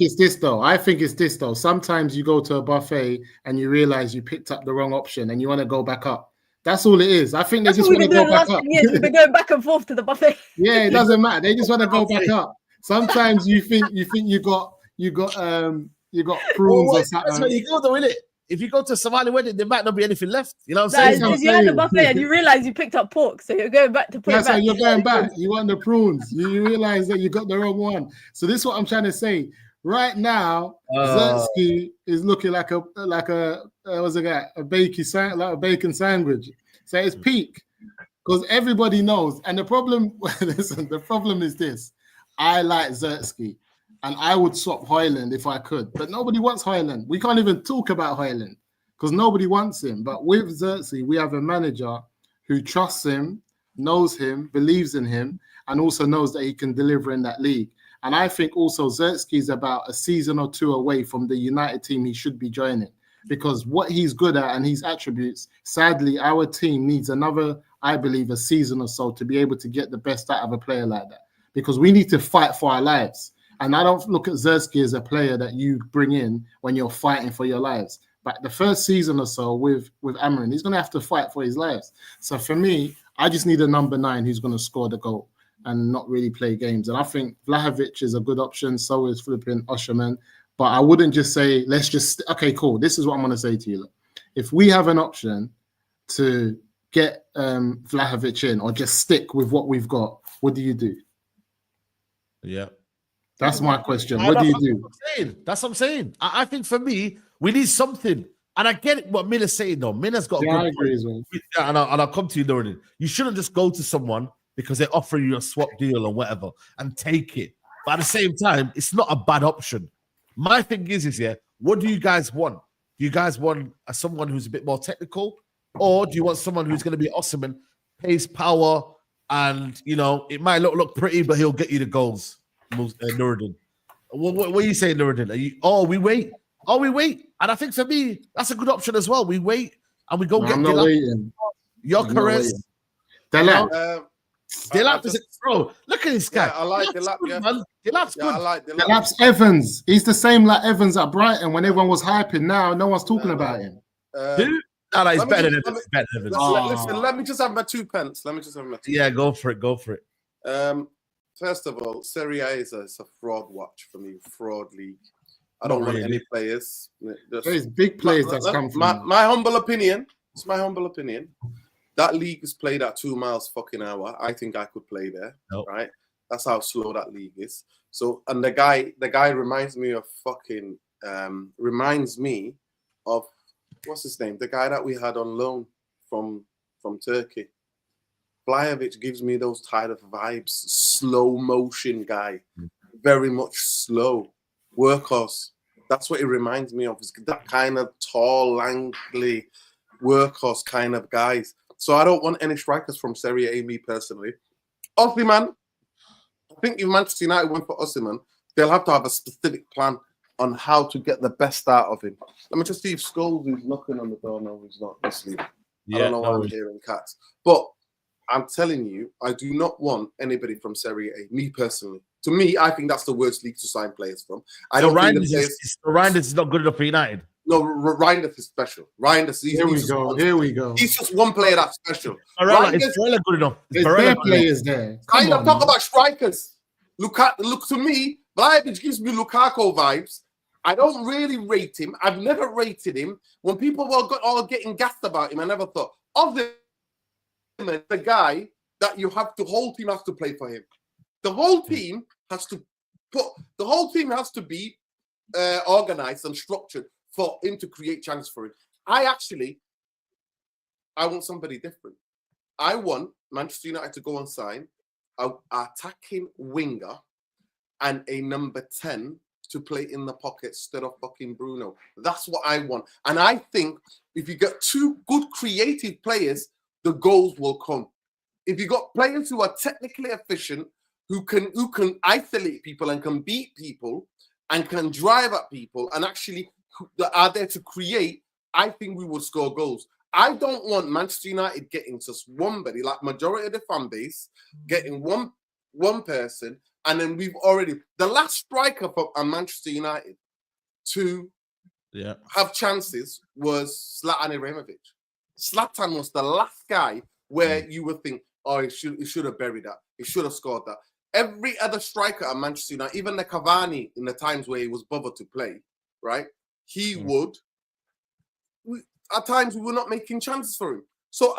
it's this though. Sometimes you go to a buffet and you realize you picked up the wrong option and you want to go back up. That's all it is. I think they just want to go back up. We've been going back and forth to the buffet. Yeah, it doesn't matter. They just want to go back up. Sometimes you think you got prunes or something. That's where you go though, innit? If you go to a Somali wedding, there might not be anything left. You know what I'm saying? You're at the buffet and you realize you picked up pork, so you're going back to put That's it back. how you're going back. You want the prunes. You realize that you got the wrong one. So this is what I'm trying to say. Right now, Zirkzee is looking like a bacon sandwich. So it's peak. Because everybody knows. And the problem, listen, the problem is this. I like Zirkzee, and I would swap Hojlund if I could. But nobody wants Hojlund. We can't even talk about Hojlund because nobody wants him. But with Zirkzee, we have a manager who trusts him, knows him, believes in him, and also knows that he can deliver in that league. And I think also Zirkzee is about a season or two away from the United team he should be joining. Because what he's good at and his attributes, sadly, our team needs another, I believe, a season or so to be able to get the best out of a player like that. Because we need to fight for our lives. And I don't look at Zirkzee as a player that you bring in when you're fighting for your lives. But the first season or so with Amarin, he's going to have to fight for his lives. So for me, I just need a number 9 who's going to score the goal and not really play games. And I think Vlahovic is a good option. So is flipping Osherman. But I wouldn't just say, let's just, okay, cool. This is what I'm going to say to you. Look, if we have an option to get Vlahovic in or just stick with what we've got, what do you do? Yeah. That's my question. What do you do? That's what I'm saying. I think for me, we need something. And I get what Miller's saying, though. Miller's got a good I agree as well. And I'll come to you, Noreen. You shouldn't just go to someone because they offer you a swap deal or whatever and take it. But at the same time, it's not a bad option. My thing is, what do you guys want? Do you guys want someone who's a bit more technical? Or do you want someone who's going to be awesome and pace, power, and, you know, it might look pretty, but he'll get you the goals, Nuruddin? What are you saying, Nuruddin? We wait. We wait. And I think for me, that's a good option as well. We wait and we go get Delap. Gyökeres. Delap is bro. Look at this guy. Yeah, I like Delap. Yeah. Delap's good. I like Delap. Delap's Evans. He's the same like Evans at Brighton when everyone was hyping. Now no one's talking about him. Who? No, he's better than Evans. Listen, let me just have my 2 pence. Yeah, go for it. First of all, Serie A is a fraud watch for me, fraud league. I don't want any players. There's big players that's come from. My humble opinion. It's my humble opinion. That league is played at 2 miles fucking hour. I think I could play there. Nope. Right? That's how slow that league is. So, and the guy reminds me of what's his name? The guy that we had on loan from Turkey. Vlahovic gives me those type of vibes. Slow motion guy. Very much slow. Workhorse. That's what it reminds me of. It's that kind of tall, lanky, workhorse kind of guys. So I don't want any strikers from Serie A, me personally. Osimhen, I think if Manchester United went for Osimhen, they'll have to have a specific plan on how to get the best out of him. Let me just see if Scholes is knocking on the door. No, he's not. Asleep. I don't know why I'm hearing cats. But I'm telling you, I do not want anybody from Serie A, me personally. To me, I think that's the worst league to sign players from. Reinders is not good enough for United. No, Reinders is special. Here we go. He's just one player that's special. Is Barella good enough? There's bare players there. Talk about strikers. Look to me, Vlahovic gives me Lukaku vibes. I don't really rate him. I've never rated him. When people were all getting gassed about him, I never thought of the guy that the whole team has to play for him. The whole team has to be organized and structured for him to create chances for him. I want somebody different. I want Manchester United to go and sign an attacking winger and a number 10 to play in the pocket instead of fucking Bruno. That's what I want. And I think if you get 2 good creative players, the goals will come. If you got players who are technically efficient, who can isolate people and can beat people and can drive at people and actually are there to create, I think we will score goals. I don't want Manchester United getting just somebody, like majority of the fan base, getting one person, and then we've already the last striker for Manchester United to have chances was Zlatan Ibrahimovic. Zlatan was the last guy where you would think, oh, he should have buried that. He should have scored that. Every other striker at Manchester United, even the Cavani in the times where he was bothered to play, right? He would. At times, we were not making chances for him. So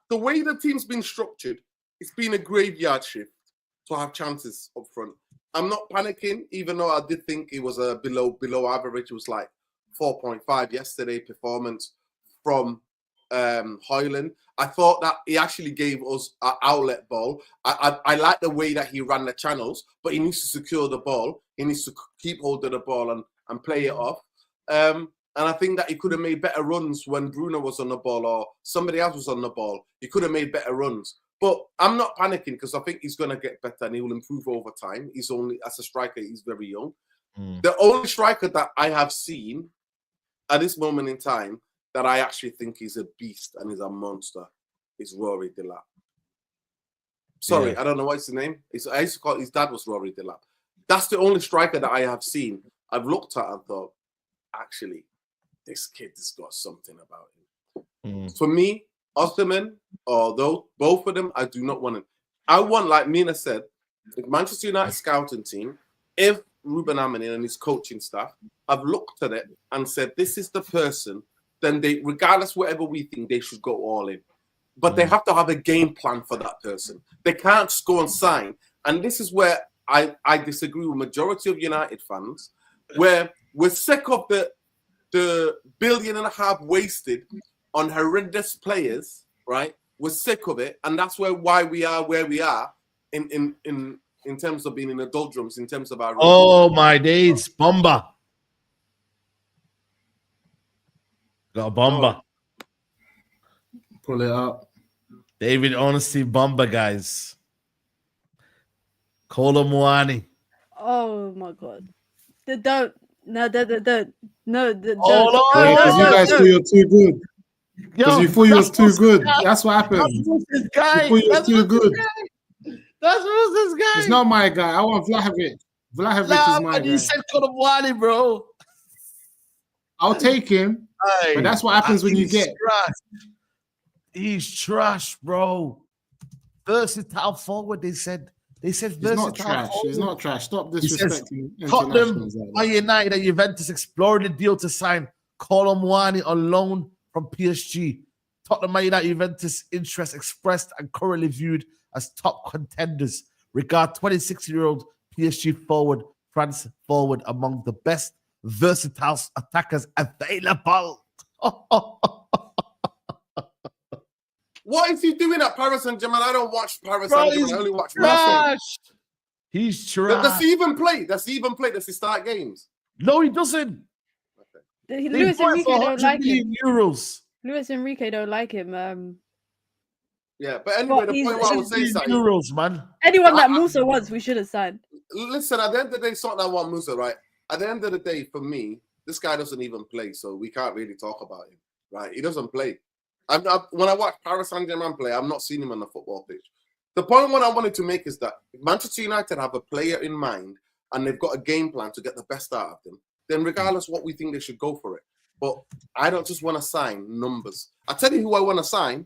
the way the team's been structured, it's been a graveyard shift to have chances up front. I'm not panicking, even though I did think it was a below average. It was like 4.5 yesterday performance from Hojlund. I thought that he actually gave us an outlet ball. I like the way that he ran the channels, but he needs to secure the ball. He needs to keep hold of the ball and play it off. And I think that he could have made better runs when Bruno was on the ball or somebody else was on the ball. He could have made better runs. But I'm not panicking because I think he's going to get better and he will improve over time. He's only, as a striker, he's very young. The only striker that I have seen at this moment in time that I actually think is a beast and is a monster is Rory Delap. Sorry, I don't know what's his name. I used to call his dad was Rory Delap. That's the only striker that I have seen. I've looked at and thought, actually, this kid has got something about him. For me, Osterman, although both of them, I do not want him. I want, like Mina said, the Manchester United scouting team, if Ruben Amorim and his coaching staff have looked at it and said, this is the person, then they, regardless whatever we think, they should go all in. But they have to have a game plan for that person. They can't just go and sign. And this is where I disagree with majority of United fans, where we're sick of the $1.5 billion wasted on horrendous players, right? We're sick of it. And that's why we are where we are in terms of being in the doldrums, in terms of our... Oh, my days. Bomber. Got a bomber. Pull it up. David Honesty bomber, guys. Kolo Muani. Oh my God. Don't. No, don't. No, don't. Because you guys feel you're too good. Because you thought you was too good. That's what happened. This guy. You thought you was too good. That's this guy. It's not my guy. I want Vlahovic. Vlahovic is my guy. You said Kolo Muani, bro. I'll take him. But that's what happens when you get. He's trash, bro. Versatile forward, they said. He's not trash. Forward. He's not trash. Stop disrespecting Tottenham, Man United, and Juventus explored the deal to sign Kolo Muani on loan from PSG. Tottenham, Man United, Juventus interest expressed and currently viewed as top contenders. Regard 26-year-old PSG forward, France forward, among the best versatile attackers available. What is he doing at Paris Saint-Germain? I don't watch Paris Saint-Germain. I only watch Marseille. He's trash. Does he even play? Does he start games? No, he doesn't. Okay. Luis Enrique don't like him. Euros. Luis Enrique don't like him. Yeah, but anyway, the point what I was saying, euros, man. Anyone that Musa wants, we should have signed. Listen, at the end of the day, it's not that I want Musa, right? At the end of the day, for me, this guy doesn't even play, so we can't really talk about him, right? He doesn't play. When I watch Paris Saint-Germain play, I'm not seeing him on the football pitch. The point what I wanted to make is that if Manchester United have a player in mind and they've got a game plan to get the best out of them, then regardless what we think, they should go for it. But I don't just want to sign numbers. I tell you who I want to sign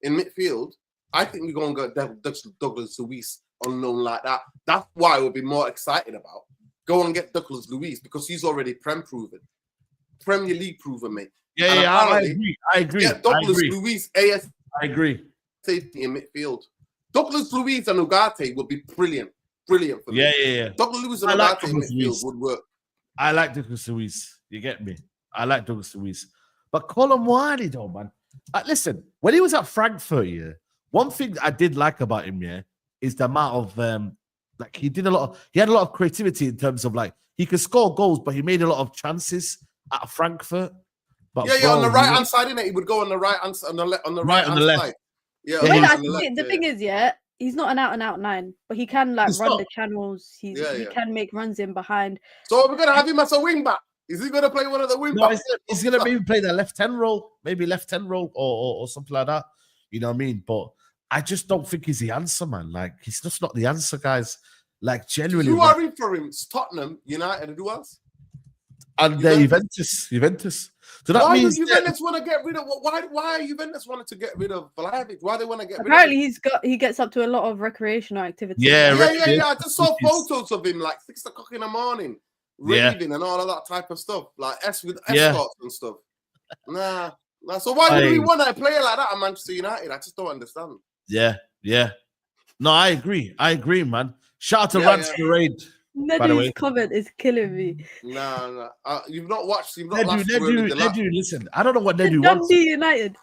in midfield. I think we're going to get Douglas Luiz on loan like that. That's why we'll be more excited about. Go and get Douglas Luiz because he's already Premier League proven, mate. Yeah, I agree. Yeah, Douglas Luiz, AS. I agree. Safety in midfield. Douglas Luiz and Ugarte would be brilliant for me. Yeah. Douglas Luiz and Ugarte in midfield would work. I like Douglas Luiz. You get me? I like Douglas Luiz. But Kolo Muani, though, man. Listen, when he was at Frankfurt, one thing I did like about him, is the amount of he had a lot of creativity in terms of he could score goals, but he made a lot of chances at Frankfurt. But on the right hand side, innit? He would go on the right hand on the left side. Yeah, the thing is, he's not an out 9, but he can run the channels. He can make runs in behind. So we're gonna have him as a wing back. Is he gonna play one of the wing backs? He's gonna maybe play the left 10 role, or something like that. You know what I mean? But I just don't think he's the answer, man. He's just not the answer, guys. Genuinely. Who are in for him? It's Tottenham, United, and who else? And Juventus. So that why means do Juventus want to get rid of? Why Juventus wanted to get rid of Vlahovic? Why they want to get rid of? Apparently, he gets up to a lot of recreational activity. Yeah. I just saw photos of him 6 o'clock in the morning, raving and all of that type of stuff, with escorts and stuff. Nah. So why would we want a player like that at Manchester United? I just don't understand. Yeah. No, I agree, man. Shout out to Rance the Raid. By the way, Nedu's comment is killing me. Nah. You've not watched. You've not Nedu, watched Delap. Nedu, listen. I don't know what Nedu wants. Dundee United.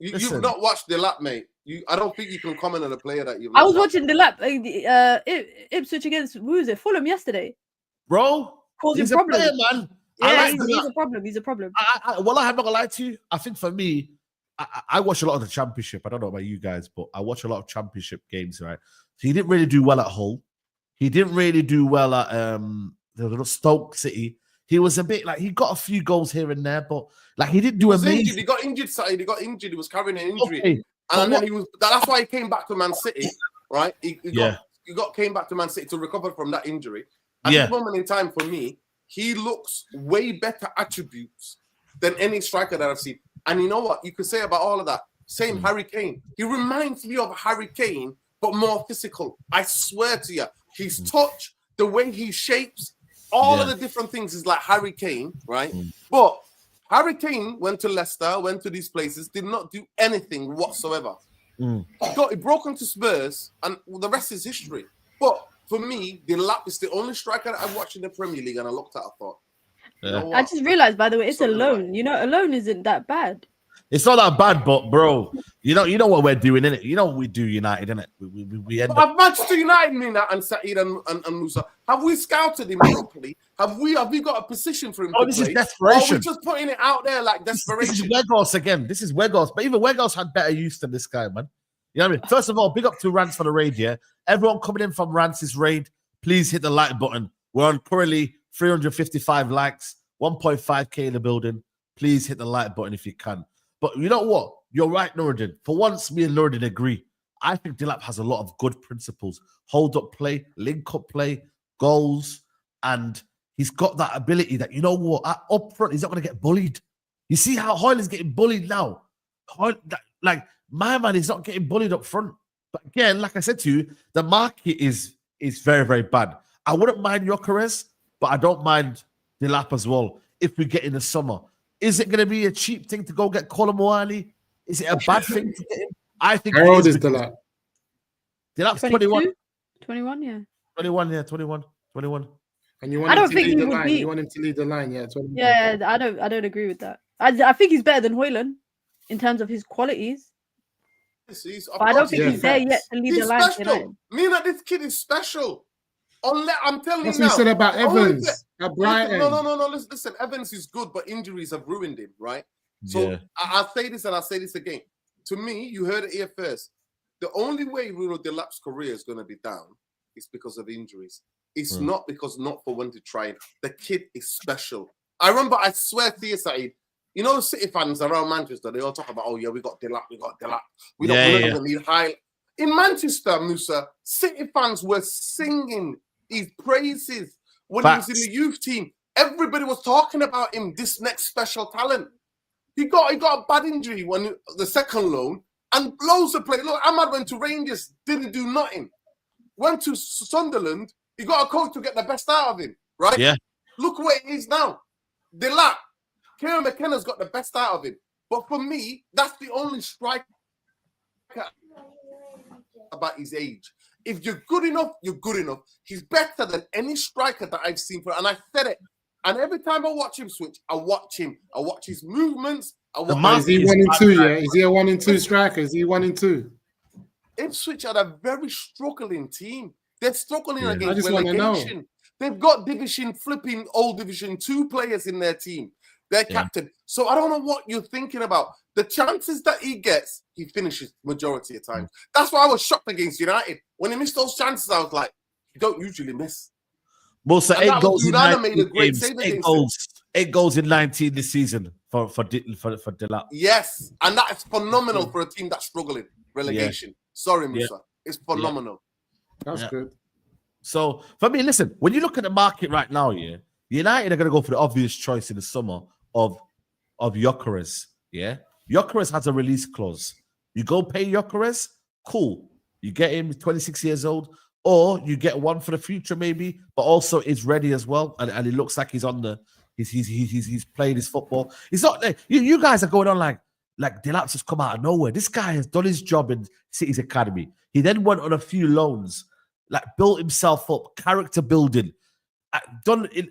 You've not watched Delap, mate. I don't think you can comment on a player that you've. I was watching the lap. Ipswich against who was it? Fulham yesterday. Bro, Causing he's a problems. player, man. Yeah, he's a problem. He's a problem. Well, I'm not gonna lie to you. I think for me, I watch a lot of the Championship. I don't know about you guys, but I watch a lot of Championship games, right? So he didn't really do well at Hull. He didn't really do well at the Stoke City. He was a bit like he got a few goals here and there, but like he didn't do amazing. He got injured. He got injured. He was carrying an injury, Okay. and then he was. That's why he came back to Man City, right? He came back to Man City to recover from that injury. At this moment in time, for me, he looks way better attributes than any striker that I've seen. And you know what? You could say about all of that. Same Harry Kane. He reminds me of Harry Kane, but more physical. I swear to you, his touch, the way he shapes, all of the different things is like Harry Kane, right? But Harry Kane went to Leicester, went to these places, did not do anything whatsoever. He broke into Spurs, and the rest is history. But for me, Delap is the only striker that I've watched in the Premier League, and I looked at, I thought, you know what? I just realized, by the way, it's a loan. You know, a loan isn't that bad. It's not that bad, but bro, you know what we're doing, innit? You know what we do, United, innit? We end up. Have Manchester United, Mina and Saeed and Musa, have we scouted him properly? Have we got a position for him to this play? is desperation. Or are we just putting it out there like desperation? This is Weghorst again. This is Weghorst. But even Weghorst had better use than this guy, man. You know what I mean? First of all, big up to Rants for the raid, yeah? Everyone coming in from Rants' raid, please hit the like button. We're on currently 355 likes, 1.5k in the building. Please hit the like button if you can. But you know what? You're right, Nuruddin. For once, me and Nuruddin agree. I think Delap has a lot of good principles. Hold up play, link up play, goals, and he's got that ability that, you know what, up front, he's not going to get bullied. You see how Hojlund's getting bullied now? Like, my man is not getting bullied up front. But again, like I said to you, the market is very, very bad. I wouldn't mind Gyökeres, but I don't mind Delap as well if we get in the summer. Is it going to be a cheap thing to go get Kolomuani? Is it a bad thing to get him? I think. How old is Delap? Delap's 21. 21, yeah. 21, yeah, 21. And you want him to lead the line? You want him to lead the line, yeah? 21. Yeah, I don't agree with that. I think he's better than Hojlund in terms of his qualities. But I don't think he's there yet to lead the line. Special. Mina, this kid is special. I'm telling That's you now. what we said about Evans. Brighton. No. Listen, Evans is good, but injuries have ruined him, right? So I'll say this and I'll say this again. To me, you heard it here first. The only way Bruno Delap's career is going to be down is because of injuries. It's not for one to try it. The kid is special. I swear to you, Saeed, you know, City fans around Manchester, they all talk about, oh yeah, we got Delap. We don't even need high. In Manchester, Musa, City fans were singing his praises when he was in the youth team. Everybody was talking about him, this next special talent. He got a bad injury when the second loan and loads of play. Look, Ahmad went to Rangers, didn't do nothing. Went to Sunderland, he got a coach to get the best out of him, right? Yeah. Look where he is now. Delap. Kieran McKenna's got the best out of him. But for me, that's the only striker about his age. If you're good enough, you're good enough. He's better than any striker that I've seen and I said it. And every time I watch him switch, I watch him. I watch his movements. Is he 1 and 2? Yeah, is he a 1 and 2 striker? Is he 1 and 2? Ipswich are a very struggling team. They're struggling against relegation. They've got old Division 2 players in their team. Their captain. So I don't know what you're thinking about. The chances that he gets, he finishes majority of times. That's why I was shocked against United. When he missed those chances, I was like, you don't usually miss. Most 8 goals in 19 made a great games. 8 goals in 19 this season for Delap. Yes, and that is phenomenal for a team that's struggling relegation. Yeah. Sorry, Musa. It's phenomenal. That's good. So for me, listen, when you look at the market right now, United are going to go for the obvious choice in the summer of Gyökeres. Yeah, Gyökeres has a release clause. You go pay Gyökeres, cool. You get him 26 years old. Or you get one for the future, maybe, but also is ready as well, and it looks like he's on the. He's playing his football. He's not. You guys are going on like Delap's just come out of nowhere. This guy has done his job in City's academy. He then went on a few loans. like built himself up, character building. Done in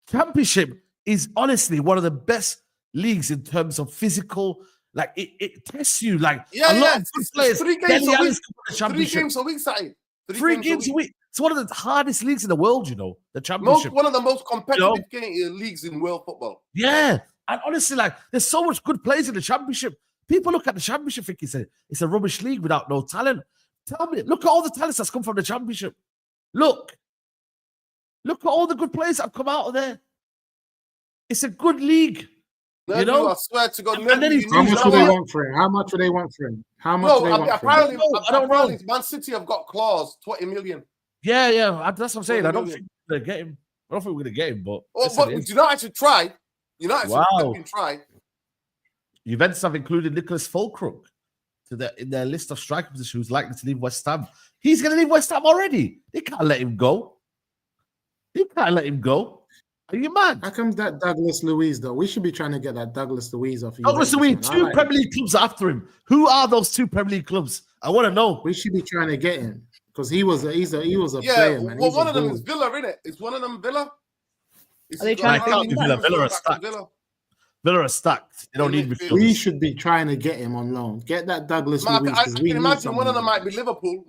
Championship is honestly one of the best leagues in terms of physical. Like it tests you. Like a lot of good players. 3 games a week. 3 Championship. games a week, Saeed. 3 games a week. It's one of the hardest leagues in the world, you know, the Championship. One of the most competitive leagues in world football. Yeah. And honestly, like, there's so much good players in the Championship. People look at the Championship think it's a rubbish league without no talent. Tell me, look at all the talents that's come from the Championship. Look at all the good players that have come out of there. It's a good league. You know, I swear to God. How much do they want for him? How much do they want for him? How much do they want for him? Apparently, Man City have got clause 20 million. Yeah. That's what I'm saying. I don't think we're going to get him. I don't think we're going to get him, but United tried. United tried. Juventus have included Nicholas Fulcrook in their list of striker positions who's likely to leave West Ham. He's going to leave West Ham already. They can't let him go. Are you mad? How comes that Douglas Luiz, though? We should be trying to get that Douglas Luiz off. Douglas Luiz, 2 Premier League clubs after him. Who are those 2 Premier League clubs? I want to know. We should be trying to get him because he was a player, man. Well, one of them is Villa, isn't it? Is one of them Villa? Are they trying to get Villa are stacked. Villa are stacked. They don't need midfielders. We should be trying to get him on loan. Get that Douglas Luiz. I can imagine one of them might be Liverpool.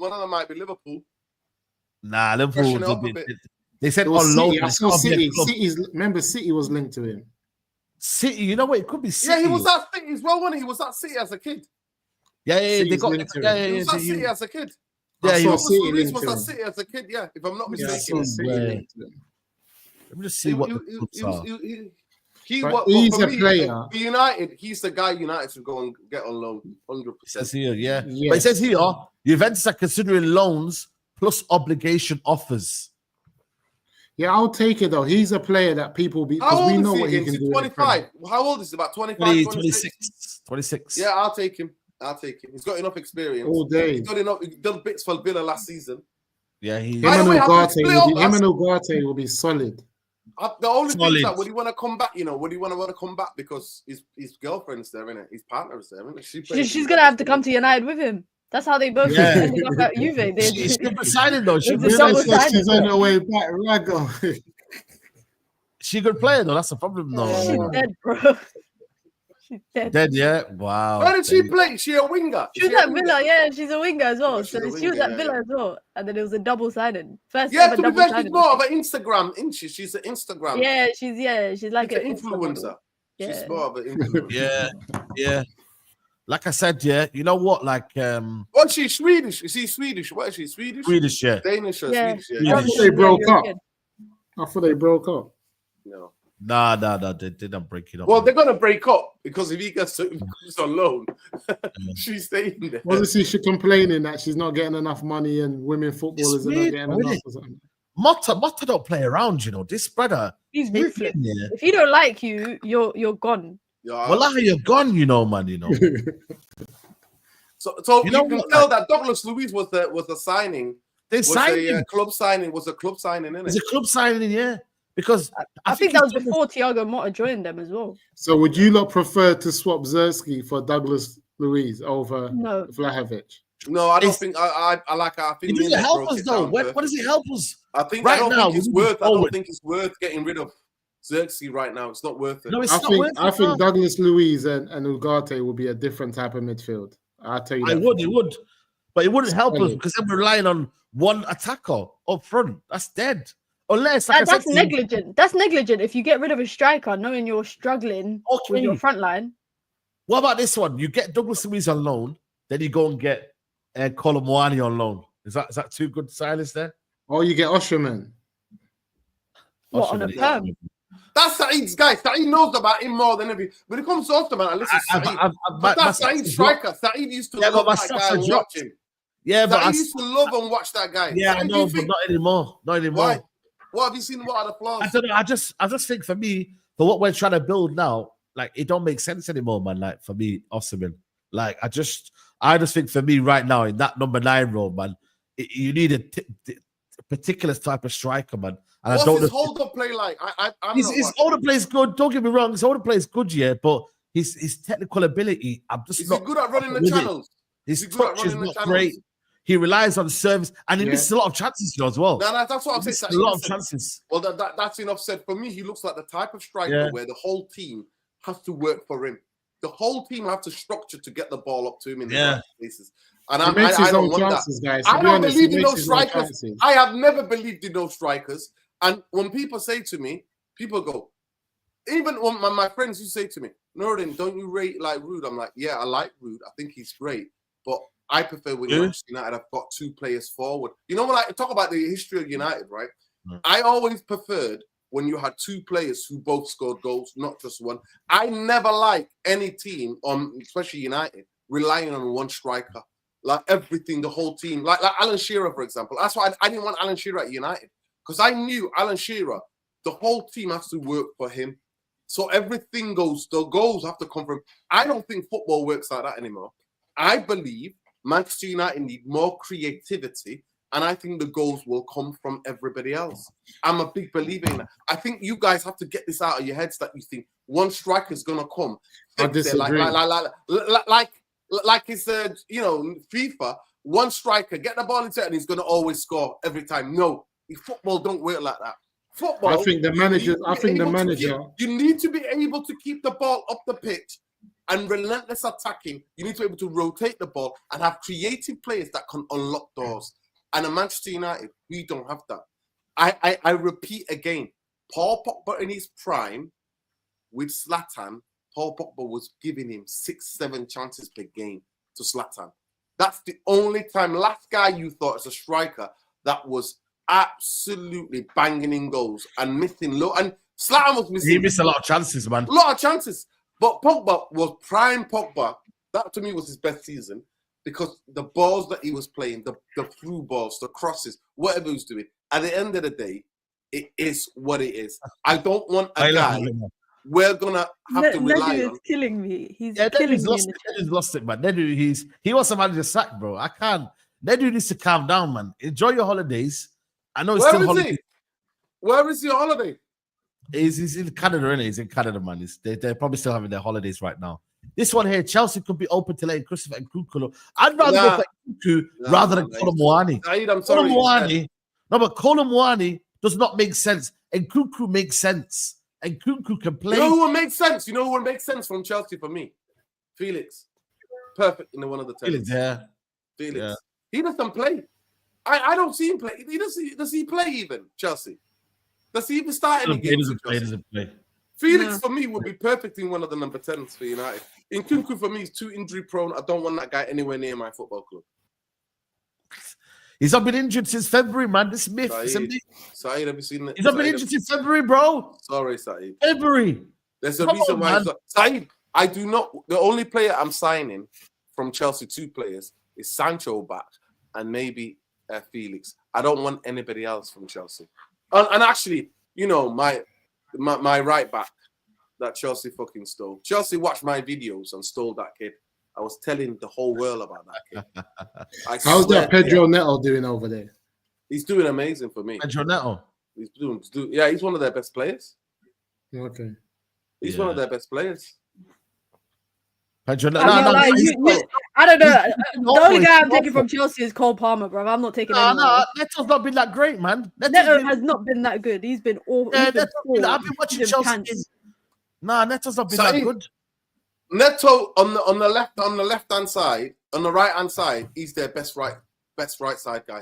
Nah, Liverpool. They said on loan. I saw City. City was linked to him. City, you know what? It could be City. Yeah, he was at City as well, wasn't he? He was at City as a kid. Yeah. They got. He was at City as a kid. Yeah, he was at City as a kid. Yeah, if I'm not mistaken. Let me just see what the clubs are. He's a player. For United, he's the guy United should go and get on loan. 100%. It says here, yeah. Yes. But it says here, Juventus are considering loans plus obligation offers. Yeah, I'll take it though. He's a player that people because we know what he can do. 25. How old is he? About 25, 26. Yeah, I'll take him. He's got enough experience. All day. He's done bits for Villa last season. Yeah, him and Ugarte will be solid. The only thing is that would he want to come back? You know, would he want to come back because his girlfriend's there, innit? His partner's there, innit? She's gonna have to come to United with him. That's how they both ended up at Juve. She's signing though. She's on her way back. Rago. She a good player though. That's the problem though. She's dead, bro. She's dead. Dead, yeah. Wow. Where did she play? She a winger. She was at Villa. Yeah, she's a winger as well. So she was at Villa as well, and then it was a double signing. First, yeah. To be fair, she's more of an Instagram, isn't she? She's an Instagram. Yeah, she's like an influencer. She's more of an influencer. Yeah. Like I said, yeah, you know what? Like, what's she Swedish? Is she Swedish? What is she? Swedish? Swedish, yeah. Danish or Swedish? Yeah. I thought they broke up. No. Nah, they didn't break it up. Well, they're gonna break up because if he gets on loan, she's staying there. Obviously, she's complaining that she's not getting enough money and women footballers are not getting enough or something. Motta don't play around, you know. This brother, he's ruthless. Yeah. If he don't like you, you're gone. Yeah. Well, you're gone, you know, man. You know. So you can tell that Douglas Luiz was the signing. They signed a club signing. Was a club signing, innit? It's a club signing, yeah. Because I think that was before Thiago Motta joined them as well. So would you not prefer to swap Zirkzee for Douglas Luiz over Vlahovic? No, I don't think I like. I think it doesn't help us though. What does it help us? I think right now I don't think it's worth getting rid of Zirkzee right now. It's not worth it. No, I think Douglas Luiz and Ugarte will be a different type of midfield. I'll tell you that. It would. But it wouldn't help us because then we're relying on one attacker up front. That's dead. Unless that's negligent. That's negligent if you get rid of a striker knowing you're struggling in your front line. What about this one? You get Douglas Luiz on loan, then you go and get Colomwani on loan. Is that two good signings there? Or you get Osherman. What, on a perm? That's Saeed's guy. Saeed knows about him more than everything. When it comes to Osherman, listen, that's Saeed's striker. Saeed used to love that guy and watch him. Yeah, but I used to love and watch that guy. Yeah, I know, but not anymore. Why? What have you seen? What are the flaws? I don't know. I just think for me, for what we're trying to build now, like it don't make sense anymore, man. Like for me, Osman, like I just think for me right now in that number 9 role, man, you need a particular type of striker, man. And what's I don't his hold-up play like? His hold-up play is good. Don't get me wrong, his hold-up play is good, yeah. But his technical ability, I'm just not. Is he good at running the channels? His touch is not great. He relies on service, and he misses a lot of chances, as well. No, that's what I'm saying. A lot of chances. Well, that's enough said. For me, he looks like the type of striker where the whole team has to work for him. The whole team have to structure to get the ball up to him in the right places. And I don't want that. Guys, I don't believe in those strikers. I have never believed in those strikers. And when people say to me, people go, even when my friends who say to me, Nordin, don't you rate like Ruud? I'm like, yeah, I like Ruud. I think he's great. But I prefer when Manchester United have got 2 players forward. You know, when I talk about the history of United, right? I always preferred when you had 2 players who both scored goals, not just one. I never like any team, especially United, relying on one striker. Like everything, the whole team. Like Alan Shearer, for example. That's why I didn't want Alan Shearer at United. Because I knew Alan Shearer, the whole team has to work for him. So everything goes, the goals have to come from. I don't think football works like that anymore. I believe Manchester United need more creativity, and I think the goals will come from everybody else. I'm a big believer in that. I think you guys have to get this out of your heads that you think one striker is gonna come. I disagree. Like it's FIFA. One striker get the ball into it and he's gonna always score every time. No, football don't work like that. Football. I think the manager. You need to be able to keep the ball up the pitch and relentless attacking. You need to be able to rotate the ball and have creative players that can unlock doors. And at Manchester United, we don't have that. I repeat again, Paul Pogba in his prime with Zlatan, Paul Pogba was giving him 6-7 chances per game to Zlatan. That's the only time. Last guy you thought as a striker that was absolutely banging in goals and missing low. And Zlatan was missing. He missed a lot of chances, man. A lot of chances. But Pogba was prime Pogba. That to me was his best season because the balls that he was playing, the through balls, the crosses, whatever he was doing, at the end of the day, it is what it is. I don't want a guy we're going to have to rely on. He's killing me. He's killing me. He's lost it, man. He wants somebody to sack, bro. I can't. Nedu needs to calm down, man. Enjoy your holidays. I know it's still holiday. Where is your holiday? He's in Canada, isn't he? He's in Canada, man. They're probably still having their holidays right now. This one here, Chelsea could be open to letting Christopher Nkunku. I'd rather go for Nkunku rather than Colomwani. I'm sorry. No, but Colomwani does not make sense. Nkunku makes sense. Nkunku can play. You know who makes sense? You know who makes sense from Chelsea for me? Felix. Perfect in one of the 10. Felix, yeah. Felix. Yeah. He doesn't play. I don't see him play. Does he play even, Chelsea? Does he even start any games? He doesn't play. Felix, for me, would be perfect in one of the number 10s for United. Nkunku, for me, is too injury prone. I don't want that guy anywhere near my football club. He's not been injured since February, man. This myth. Saeed, have you seen it? He's not been injured since February, bro. Sorry, Saeed. February. There's a reason why. Saeed, I do not. The only player I'm signing from Chelsea, 2 players, is Sancho back and maybe Felix. I don't want anybody else from Chelsea. And actually, you know, my right back that Chelsea fucking stole. Chelsea watched my videos and stole that kid. I was telling the whole world about that kid. How's that Pedro Neto doing over there? He's doing amazing for me. Pedro Neto? He's one of their best players. Okay. He's one of their best players. Pedro Neto. I don't know. The only guy I'm taking from Chelsea is Cole Palmer, bro. I'm not taking anyone. No, Neto's not been that great, man. Neto has not been that good. He's been awful. I've been watching Chelsea. Neto's not been that good. Neto on the left hand side, on the right hand side, he's their best right side guy.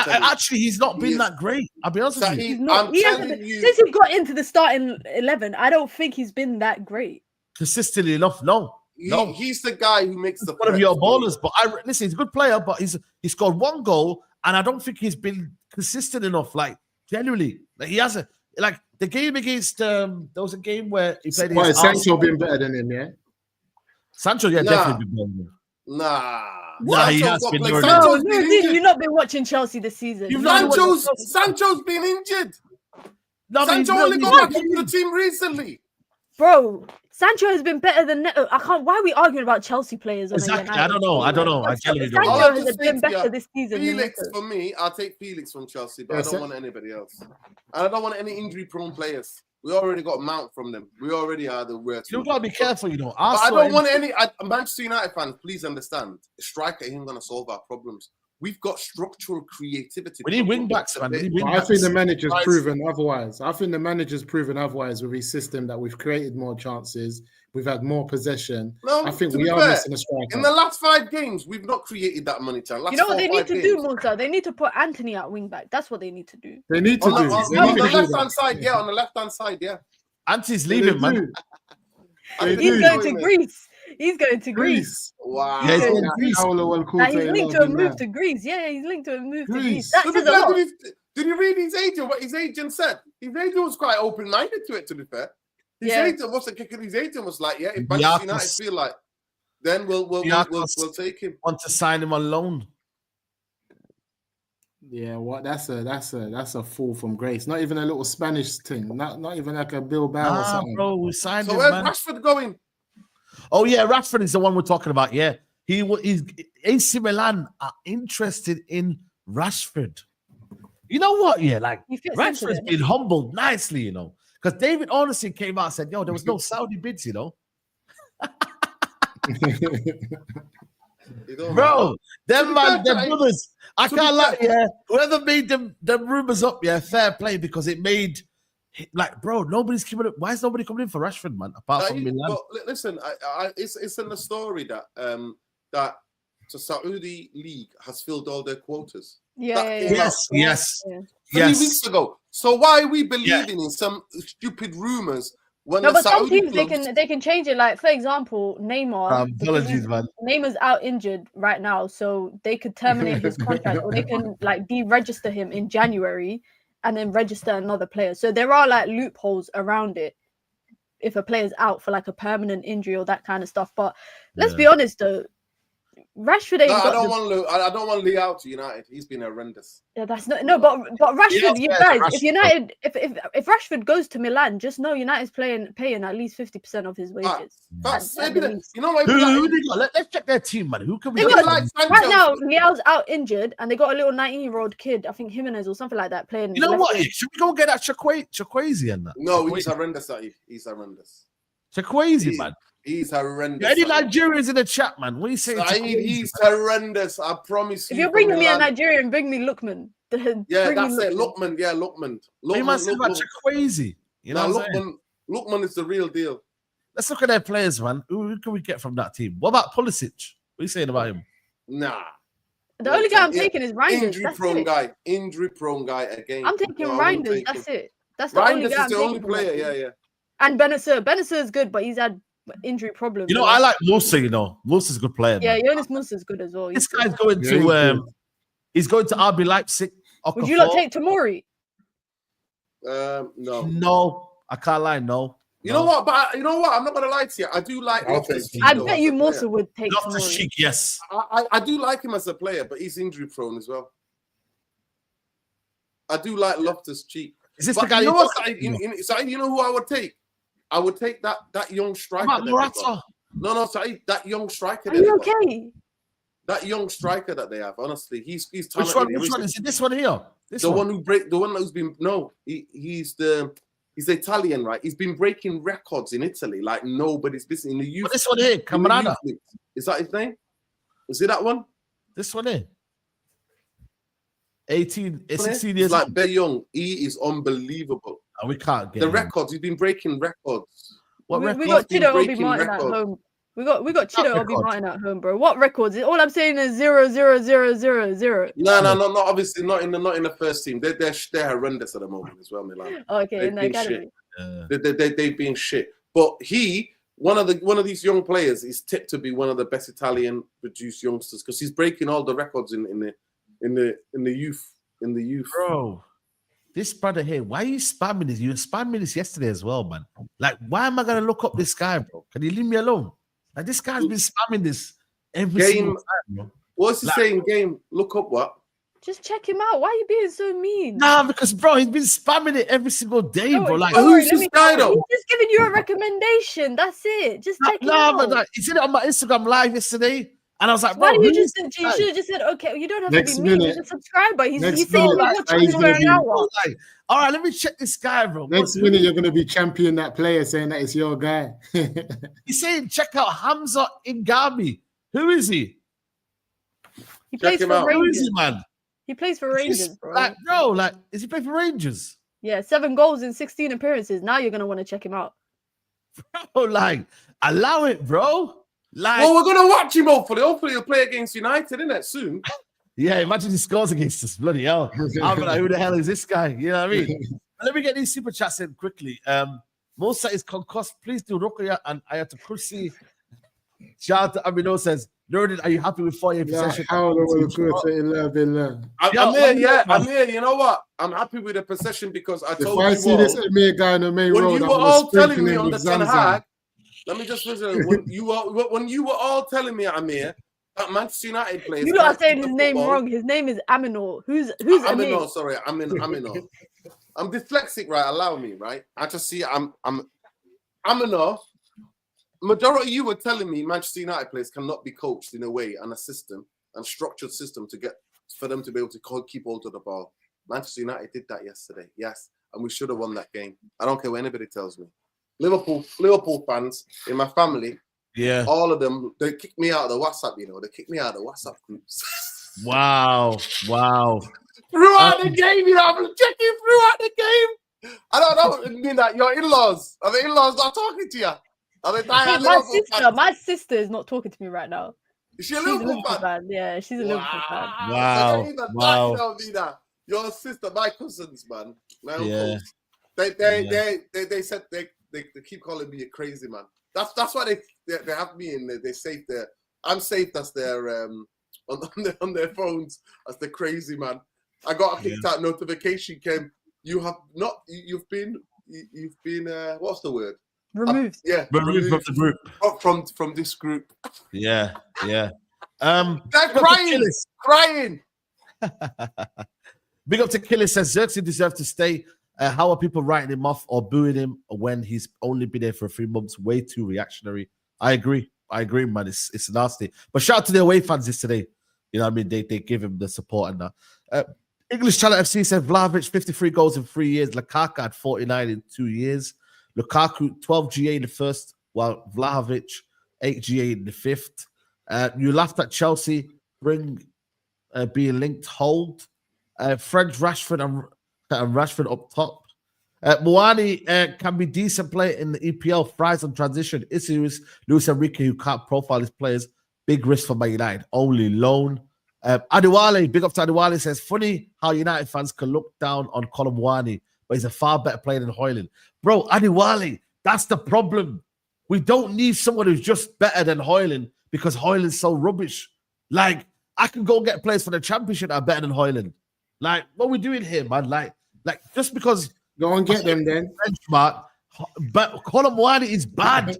Actually, he's not been that great. I'll be honest with you. Since he got into the starting 11, I don't think he's been that great. Consistently enough, no. He's the guy who makes the one of your ballers. But listen, he's a good player, but he scored 1 goal, and I don't think he's been consistent enough. Like genuinely, like he hasn't. Like the game against there was a game where he played. Why Sancho been better than him? Yeah. Sancho, definitely been better. Nah, he has been. You've not been watching Chelsea this season. Sancho's been injured. Sancho only got back into the team recently. Bro, Sancho has been better than Neto. Why are we arguing about Chelsea players? Exactly. I don't know. I genuinely don't know. Sancho has been better this season. Felix, for me, I'll take Felix from Chelsea, but I don't want anybody else. And I don't want any injury-prone players. We already got Mount from them. We already are the worst. You've got to be careful, you know. I don't want any. Manchester United fans, please understand. A striker ain't going to solve our problems. we've got structural creativity. We need wing backs, man. We need wing I backs. think the manager's proven otherwise. I think the manager's proven otherwise with his system that we've created more chances. We've had more possession. No, I think to we be are fair, missing a striker. in the last 5 games, we've not created that many chances. You know what they need to do, Musa? They need to put Anthony at wing back. That's what they need to do. They need to do. On the left-hand side, yeah. On the left-hand side, yeah. Anthony's leaving, man. He's going to Greece. He's going to Greece. Wow. Yeah, he's linked to a move to Greece. Yeah, he's linked to a move to Greece. That says a lot. Did you read his agent? What his agent said? His agent was quite open-minded to it. To be fair, his agent wasn't kicking. His agent was like, "Yeah, if Manchester United feel like, then we'll take him." Want to sign him on loan? Yeah, what? That's a fall from grace. Not even a little Spanish thing. Not even like a Bilbao or something. Bro, we signed him. So where's man. Rashford going? Oh yeah, Rashford is the one we're talking about. Yeah, he's AC Milan are interested in Rashford. You know what? Yeah, like Rashford's been humbled nicely, you know, because David honestly came out and said, "Yo, there was no Saudi bids, you know." Bro, them brothers. I can't lie, yeah. Whoever made them rumors up, yeah, fair play, because it made like, bro, nobody's coming up. Why is nobody coming in for Rashford, man? Apart from Milan. Well, listen, it's in the story that that the Saudi league has filled all their quotas. Yes. 3 weeks ago. So why are we believing in some stupid rumors? No, but some teams they can change it. Like, for example, Neymar. Apologies, man. Neymar's out injured right now, so they could terminate his contract, or they can like deregister him in January and then register another player. So there are like loopholes around it if a player's out for like a permanent injury or that kind of stuff. But let's be honest, though, Rashford ain't. I don't want Lee out to United. He's been horrendous. Yeah, that's not but Rashford, you guys, if United, if Rashford goes to Milan, just know United's paying at least 50% of his wages. You know what? Who they got? Let's check their team, man. Who can we get? Right now, Leao's out injured, and they got a little 19-year-old kid, I think Jimenez or something like that, playing. You know what? Should we go get that Chakwueze and that? No, he's horrendous. He's horrendous. Chakwueze, man. He's horrendous. Any Nigerians in the chat, man? What are you saying? He's horrendous. I promise you. If you're bringing me a Nigerian, bring me Lookman. Yeah, that's it. Lookman. Yeah, Lookman. You must say about Chakwueze. You know, Lookman is the real deal. Let's look at their players, man. Who can we get from that team? What about Pulisic? What are you saying about him? Nah. The only guy I'm taking is Reinders. Injury-prone guy again. I'm taking Reinders. That's it. That's the Reinders only guy. Is the only player. Yeah. And Benacer is good, but he's had injury problems. You know, I like Musa. You know, Musa's a good player. Yeah, Jonas Musa's good as well. This guy's going to he's going to RB Leipzig. Would you not take Tomori? No, I can't lie. No. You know what? But you know what? I'm not gonna lie to you. I do like. I bet you Musa would take Tomori. Yes, I do like him as a player, but he's injury prone as well. I do like Loftus-Cheek. Is this the guy? You know what? You know who I would take? I would take that young striker. No, Saeed, that young striker. Are you okay? That young striker that they have. Honestly, he's talented. Which one is it? This one here. The one who's been he's the Italian, right? He's been breaking records in Italy like nobody's business in the youth. But this one here, Camarada. Is that his name? Is it that one? This one here. 16 years like very young. He is unbelievable. We can't get the records. He's been breaking records. What records? We got Chido Obi Martin at home. We got Chido Obi Martin at home, bro. What records? All I'm saying is 0, 0, 0, 0, 0. No, not obviously not in the first team. They're horrendous at the moment as well, Milan. Okay, in the academy. They've been shit. But one of these young players is tipped to be one of the best Italian produced youngsters because he's breaking all the records in the youth. Bro. This brother here, why are you spamming this? You spammed me this yesterday as well, man. Like, why am I gonna look up this guy, bro? Can you leave me alone? Like, this guy's been spamming this every single time, bro. What's he saying? Game, look up what? Just check him out. Why are you being so mean? Nah, because bro, he's been spamming it every single day, bro. Like, who's this guy though? He's just giving you a recommendation. That's it. Just check it out. But he said it on my Instagram live yesterday. And I was like, why do you just you should have just said, okay, you don't have to be mean, he's a subscriber. He's saying he's watching for an hour. All right, let me check this guy, bro. Next minute, you're going to be championing that player, saying that it's your guy. He's saying, check out Hamza Ingami. Who is he? He plays for Who is Rangers. he, man? He plays for Rangers, bro. Like, is he playing for Rangers? Yeah, 7 goals in 16 appearances. Now you're gonna want to check him out. Bro, like, allow it, bro. Like, Well, we're gonna watch him. Hopefully, he'll play against United, innit? Soon. yeah, imagine he scores against us. Bloody hell. I'm like, who the hell is this guy? You know what I mean? Let me get these super chats in quickly. Musa is concussed. Please do Ruqya and Ayatollah Kursi. Shout out to Amino says, Nurdin, are you happy with 48 possession? Amir, you know what? I'm happy with the possession because I told you I see this Amir guy on the main road, when you were all telling me on the Ten Hag, let me just listen. When you were all telling me, Amir, that Manchester United players. You are saying his name wrong. His name is Aminor. Who's Amir? Aminor? Sorry, Aminor. I'm dyslexic, right? Allow me, right? I just see I'm Aminor. Majority of you were telling me Manchester United players cannot be coached in a way and a system and structured system for them to be able to keep hold of the ball. Manchester United did that yesterday, yes, and we should have won that game. I don't care what anybody tells me. Liverpool fans in my family, yeah, all of them, they kicked me out of the WhatsApp. They kicked me out of the WhatsApp groups. Wow. Throughout the game, I'm checking throughout the game. I don't mean that your in-laws, are the in-laws not talking to you? My sister is not talking to me right now. Is she a Liverpool fan? Yeah, she's a Liverpool fan. Wow. Your sister, my cousins, man. My uncles. They said they keep calling me a crazy man. That's why they have me in there. They save their. I'm saved as their on their phones as the crazy man. I got a kicked out notification came. You've been what's the word? Removed. Removed from the group. From this group. Yeah. They're crying. Big up to Killis says Zirkzee deserves to stay. How are people writing him off or booing him when he's only been there for 3 months? Way too reactionary. I agree, man. It's nasty. But shout out to the away fans yesterday. You know what I mean? They give him the support and that. English Channel FC said Vlahovic 53 goals in 3 years. Lukaku had 49 in 2 years. Lukaku 12 GA in the first, while Vlahovic 8 GA in the fifth. You laughed at Chelsea being linked hold. French Rashford and Rashford up top. Moani can be decent player in the EPL, thrives on transition. Issue is Luis Enrique, who can't profile his players. Big risk for Man United. Only loan. Adewale, big up to Adewale, says, funny how United fans can look down on Colin Moani, but he's a far better player than Hojlund. Bro, Adewale, that's the problem. We don't need someone who's just better than Hojlund because Hojlund's so rubbish. Like, I can go get players for the championship that are better than Hojlund. Like, what are we doing here, man? Like just because go and get them then. Benchmark, but Colin Moani is bad.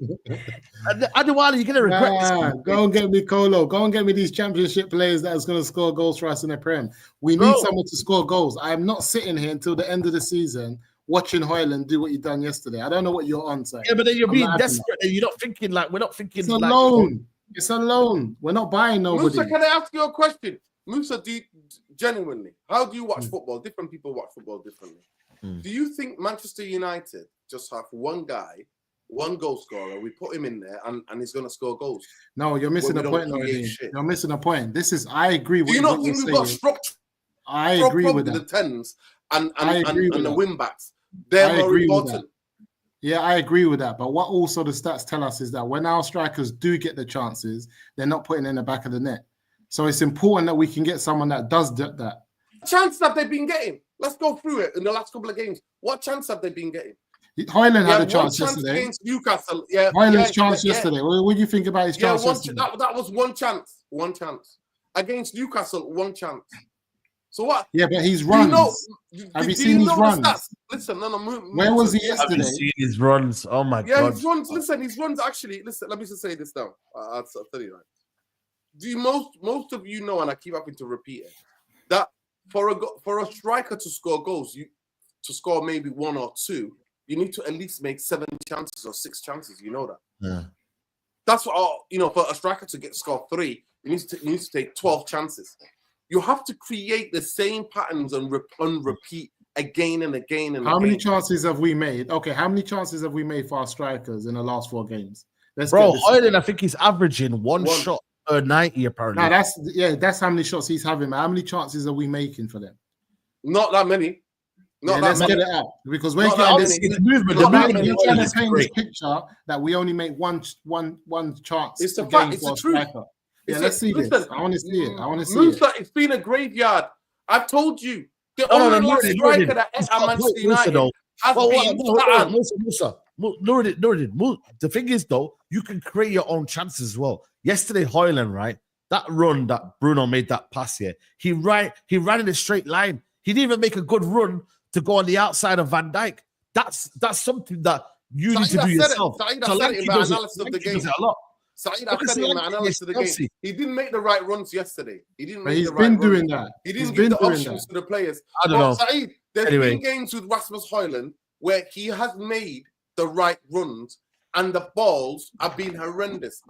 Adewale, you're gonna regret this. Go and get me Colo. Go and get me these championship players that's gonna score goals for us in the Prem. We need someone to score goals. I am not sitting here until the end of the season watching Hojlund do what he done yesterday. I don't know what you're on, sir. Yeah, but then you're being desperate. And you're not thinking like we're not thinking. It's a loan. It's a loan. We're not buying nobody. Musa, can I ask you a question? Musa, genuinely, how do you watch football? Different people watch football differently. Do you think Manchester United just have one guy, one goal scorer, we put him in there and he's going to score goals? No, you're missing a point. You're missing a point. I agree with you. Do you not think we've got structure? I agree with that. The tens and the wing backs. They're more important. Yeah, I agree with that. But what also the stats tell us is that when our strikers do get the chances, they're not putting in the back of the net. So it's important that we can get someone that does that. What chances have they been getting? Let's go through it in the last couple of games. What chance have they been getting? Hojlund had a chance yesterday. Against Newcastle. Yeah, Hojlund's chance yesterday. What do you think about his chance yesterday? That was one chance. One chance. Against Newcastle, one chance. So what? Yeah, but he's runs. Have you seen his runs? Listen, where was he yesterday? Have you seen his runs? Oh my god. Yeah, his runs. Listen, his runs actually. Listen, let me just say this now. I'll tell you that. Most of you know, and I keep having to repeat it, that for a striker to score goals, to score maybe 1 or 2, you need to at least make 7 chances or 6 chances. You know that. Yeah. That's what for a striker to score 3, you need to take 12 chances. You have to create the same patterns and repeat again and again and How many chances have we made? Okay, how many chances have we made for our strikers in the last 4 games? Hojlund, I think he's averaging one shot per 90 apparently. No, that's how many shots he's having. Man. How many chances are we making for them? Not that many. Let's get it out because we're getting this movement. You're trying to paint this picture that we only make one chance. It's a fact. It's the truth. Yeah, let's see this. I want to see it. Musa, it's been a graveyard. I've told you. The only last striker that at Manchester United has been Nuruddin. The thing is, though, you can create your own chances as well. Yesterday, Hojlund, right? That run that Bruno made that pass here, he ran in a straight line. He didn't even make a good run to go on the outside of Van Dijk. That's something that you need to do yourself. Saeed, I said it in my analysis of the game. Saeed, I said it in my analysis of the game. He didn't make the right runs yesterday. He didn't make the right runs. He's been doing that. He didn't give the options to the players. I don't know. Saeed, there's been games with Rasmus Hojlund where he has made the right runs and the balls have been horrendous.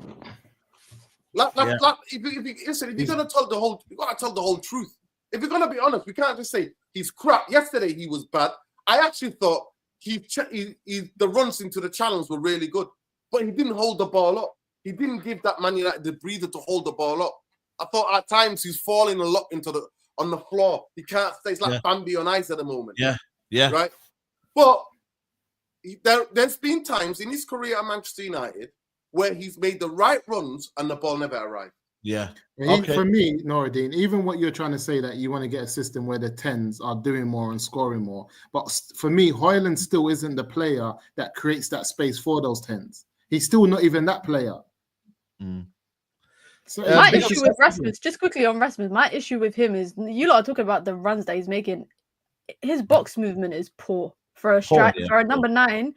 If you're gonna tell the whole, you gotta tell the whole truth. If you're gonna be honest, we can't just say he's crap. Yesterday he was bad. I actually thought the runs into the challenge were really good, but he didn't hold the ball up. He didn't give that Man United the breather to hold the ball up. I thought at times he's falling a lot on the floor. He can't stay. It's like Bambi on ice at the moment. Yeah. Right. But there's been times in his career at Manchester United where he's made the right runs and the ball never arrived. Yeah. For me, Nuruddin, even what you're trying to say that you want to get a system where the 10s are doing more and scoring more. But for me, Hojlund still isn't the player that creates that space for those 10s. He's still not even that player. So my issue with Rasmus, just quickly on Rasmus, my issue with him is you lot are talking about the runs that he's making. His box movement is poor for a for a number 9.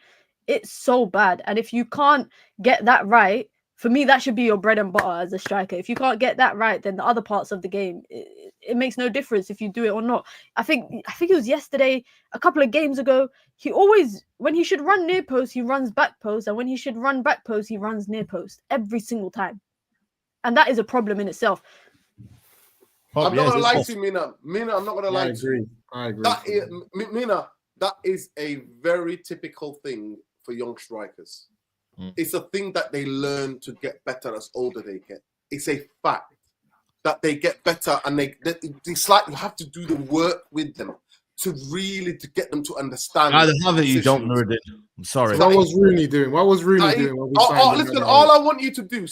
It's so bad. And if you can't get that right, for me, that should be your bread and butter as a striker. If you can't get that right, then the other parts of the game, it makes no difference if you do it or not. I think it was yesterday, a couple of games ago, he always, when he should run near post, he runs back post. And when he should run back post, he runs near post every single time. And that is a problem in itself. I'm not going to lie to you, Mina. Mina, I'm not going to lie to you. I agree. Mina, that is a very typical thing for young strikers. It's a thing that they learn to get better as older they get. It's a fact that they get better, and it's like you have to do the work with them to get them to understand. Either have it, you don't know it. I'm sorry. What was Rooney doing? Listen, all I want you to do,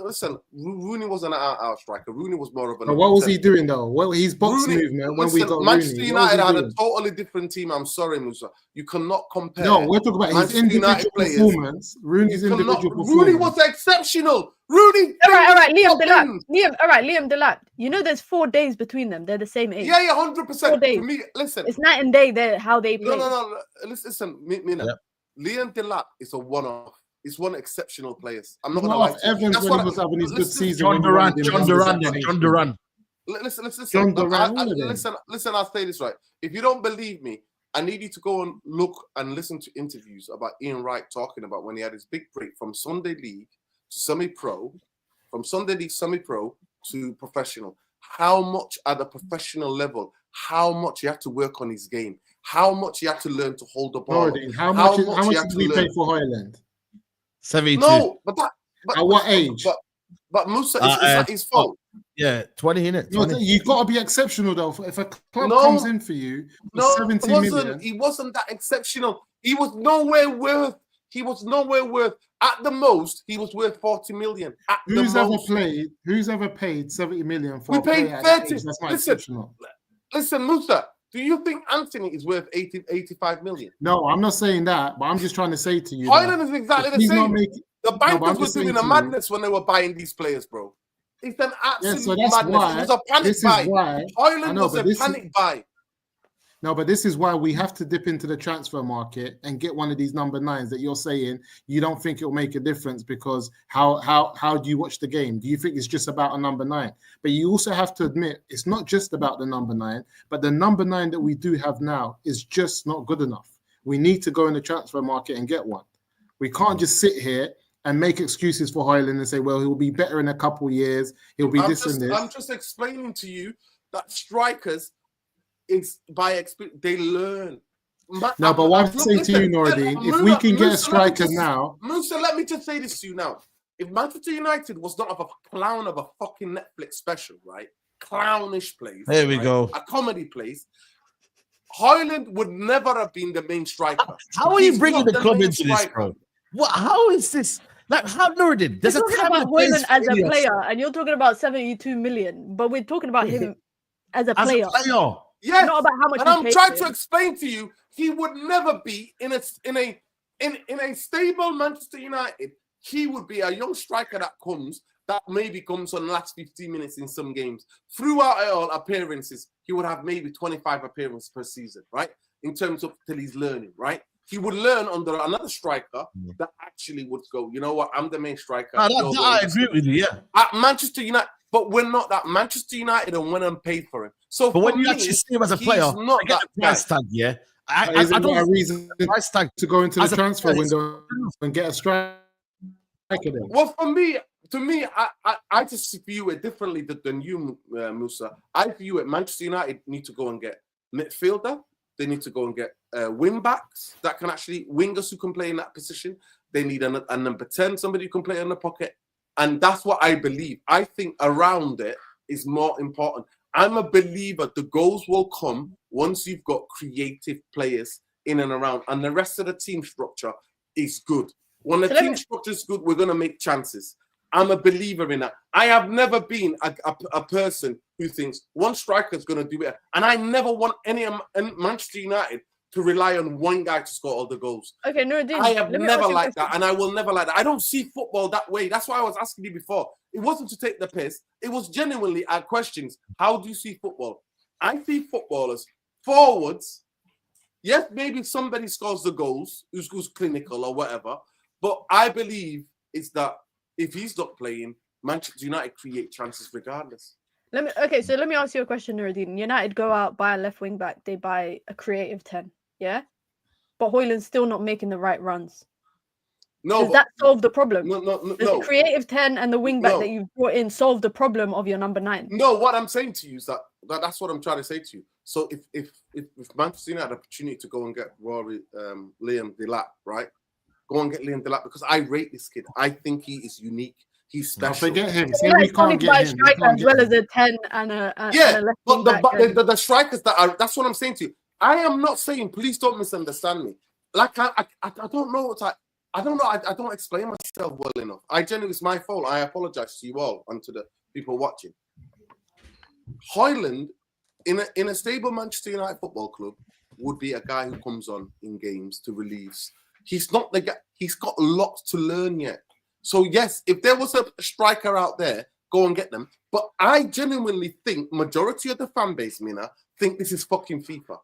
listen, Rooney wasn't an out striker. Rooney was more of an. What was he doing though? Well, his box movement when we got Manchester Rooney. United had a totally different team. I'm sorry, Musa. You cannot compare. No, we're talking about his individual performance. Rooney's individual performance. Rooney was exceptional. Rooney. All right, Liam Delap. You know, there's 4 days between them. They're the same age. Yeah, 100%. For me, listen. It's night and day. How they play. No. Listen, Mina. Yep. Liam Delap is a one-off. He's one exceptional players. I'm not going to lie. Evans when he was having his good season. John Duran. Listen, I'll say this right. If you don't believe me, I need you to go and look and listen to interviews about Ian Wright talking about when he had his big break from Sunday League to semi-pro, from Sunday League semi-pro to professional. How much at the professional level, how much he had to work on his game, how much he had to learn to hold the ball. How much did we pay for Hojlund? 72. No, but at what age? But Musa, is that his fault? Yeah, 20 in it. No, you've got to be exceptional though. If a club comes in for you, for 70 million, he wasn't that exceptional. He was nowhere worth. At the most, he was worth 40 million. Who's ever paid 70 million for? We paid 30. That's not exceptional. Listen, Musa. Do you think Anthony is worth 85 million? No, I'm not saying that, but I'm just trying to say to you. Hojlund is exactly the same. The bankers were doing a madness when they were buying these players, bro. It's an absolute madness. It was a panic buy. Hojlund was a panic buy. No, but this is why we have to dip into the transfer market and get one of these number 9s that you're saying you don't think it'll make a difference because how do you watch the game? Do you think it's just about a number 9? But you also have to admit it's not just about the number 9, but the number 9 that we do have now is just not good enough. We need to go in the transfer market and get one. We can't just sit here and make excuses for Hojlund and say, well, he'll be better in a couple of years. He'll be this and this. I'm just explaining to you that strikers, it's by experience, they learn. But what I'm saying to you, Nuruddin, if we can get a striker now. Musa, let me just say this to you now. if Manchester United was not of a clown of a fucking Netflix special, right? Clownish place. There we right? go. A comedy place. Hojlund would never have been the main striker. How are you He's bringing not the club main into this, striker. bro? What? How is this? Like, how Nuruddin? There's We're a talking time about and place Hojlund as for a idiots. player, and you're talking about 72 million, but we're talking about him as a As player, a player. Yes. not about how much. And we I'm paid trying him. to explain to you, he would never be in a stable Manchester United. He would be a young striker that maybe comes on the last 15 minutes in some games. Throughout all appearances, he would have maybe 25 appearances per season, right? In terms of till he's learning, right? He would learn under another striker that actually would go, you know what, I'm the main striker. I agree with you, yeah. At Manchester United, but we're not that. Manchester United and went and paid for him. So, But for when you me, actually see him as a he's player, not I get that the guy. price tag, yeah. I Isn't don't that a reason price tag to go into the as a transfer player, window and get a striker then? Well, to me, I just view it differently than you, Musa. I view it. Manchester United need to go and get midfielder. They need to go and get wing backs that can actually wingers who can play in that position. They need a number 10, somebody who can play in the pocket, and that's what I believe. I think around it is more important. I'm a believer the goals will come once you've got creative players in and around, and the rest of the team structure is good. When the team structure is good, we're going to make chances. I'm a believer in that. I have never been a person who thinks one striker is going to do it. And I never want any Manchester United to rely on one guy to score all the goals. Okay, Nuruddin, I have never liked that, and I will never like that. I don't see football that way. That's why I was asking you before. It wasn't to take the piss. It was genuinely our questions. How do you see football? I see footballers, forwards. Yes, maybe somebody scores the goals, who's clinical or whatever. But I believe it's that if he's not playing, Manchester United create chances regardless. Let me ask you a question, Nuruddin. United go out, buy a left wing back, they buy a creative 10, yeah? But Hojlund's still not making the right runs. No, does that solve the problem? No. Does the creative 10 and the wing back that you've brought in solve the problem of your number 9? No, what I'm saying to you is that's what I'm trying to say to you. So if Manchester United had an opportunity to go and get Liam Delap, right? Go and get Liam Delap because I rate this kid. I think he is unique. He's special. Forget him. So we can't get him. As well as a 10 and a left wing back. But the strikers that's what I'm saying to you. I am not saying, please don't misunderstand me. Like I don't know what I don't know. I don't explain myself well enough. I genuinely, it's my fault. I apologize to you all and to the people watching. Hojlund in a stable Manchester United football club would be a guy who comes on in games to relieve. He's not the guy. He's got lots to learn yet. So yes, if there was a striker out there, go and get them. But I genuinely think majority of the fan base, Mina, think this is fucking FIFA.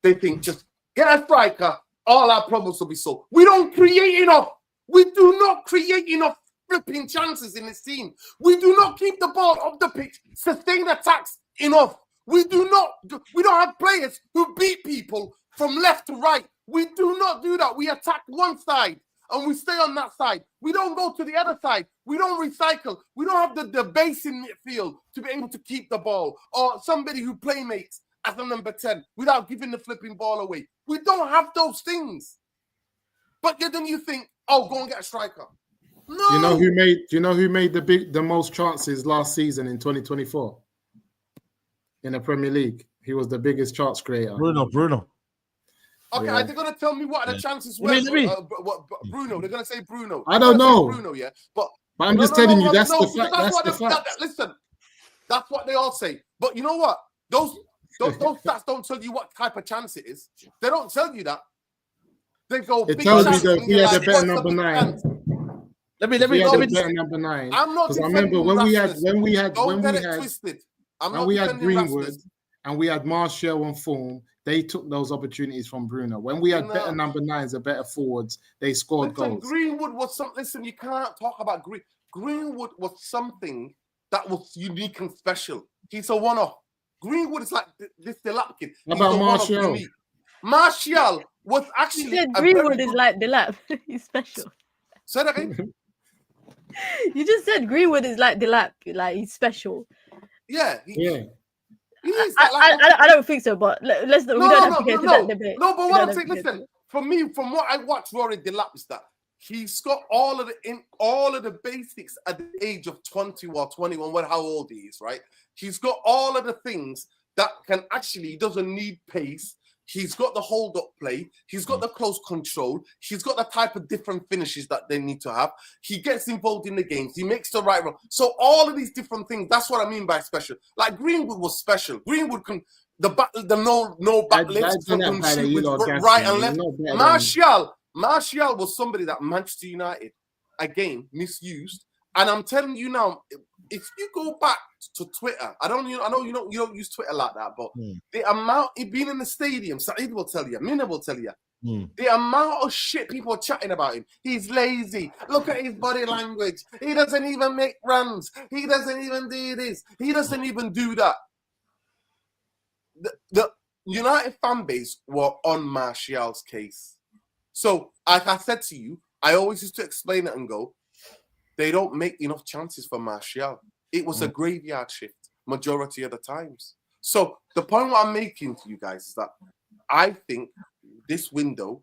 They think just get a striker, all our problems will be solved. We don't create enough. We do not create enough flipping chances in this team. We do not keep the ball off the pitch, sustain attacks enough. We don't have players who beat people from left to right. We do not do that. We attack one side and we stay on that side. We don't go to the other side. We don't recycle. We don't have the base in midfield to be able to keep the ball or somebody who playmates as a number 10 without giving the flipping ball away. We don't have those things. But then you think, oh, go and get a striker. No. Do you know who made the most chances last season in 2024 in the Premier League? He was the biggest chance creator. Bruno. Okay, Yeah. they're gonna tell me what the chances were. Bruno, they're gonna say Bruno. I don't know. Bruno, yeah, but I'm just telling you that's the fact. That's the fact. Listen, that's what they all say. But you know what? Those stats don't tell you what type of chance it is. They don't tell you that. They go. It tells you that we had a better number 9. Let me better number 9. I'm not. Because I remember when we had Greenwood and we had Martial on form. They took those opportunities from Bruno. When we had better number 9s and better forwards, they scored goals. Greenwood was something. Listen, you can't talk about Greenwood was something that was unique and special. He's a one-off. Greenwood is like this Delap kid. How about Martial? Martial was actually. You said Greenwood is like Delap. He's special. Say that again. You just said Greenwood is like Delap. Like he's special. Yeah. I don't think so, but we don't have to get to that debate. No, but what I'm saying, listen, for me, from what I watched Rory Delap is that He's got all of the basics at the age of 20 or 21, what how old he is, right? He's got all of the things that can actually, he doesn't need pace. He's got the hold-up play. He's got the close control. He's got the type of different finishes that they need to have. He gets involved in the games. He makes the right run. So all of these different things, that's what I mean by special. Like Greenwood was special. Greenwood can, no backlifts, right and left. Martial was somebody that Manchester United, again, misused. And I'm telling you now, if you go back to Twitter, I know you don't use Twitter like that, but the amount it being in the stadium, Saeed will tell you, Mina will tell you, the amount of shit people are chatting about him. He's lazy. Look at his body language. He doesn't even make runs. He doesn't even do this. He doesn't even do that. The United fan base were on Martial's case. So, like I said to you, I always used to explain it and go, they don't make enough chances for Martial. It was a graveyard shift majority of the times. So the point what I'm making to you guys is that I think this window,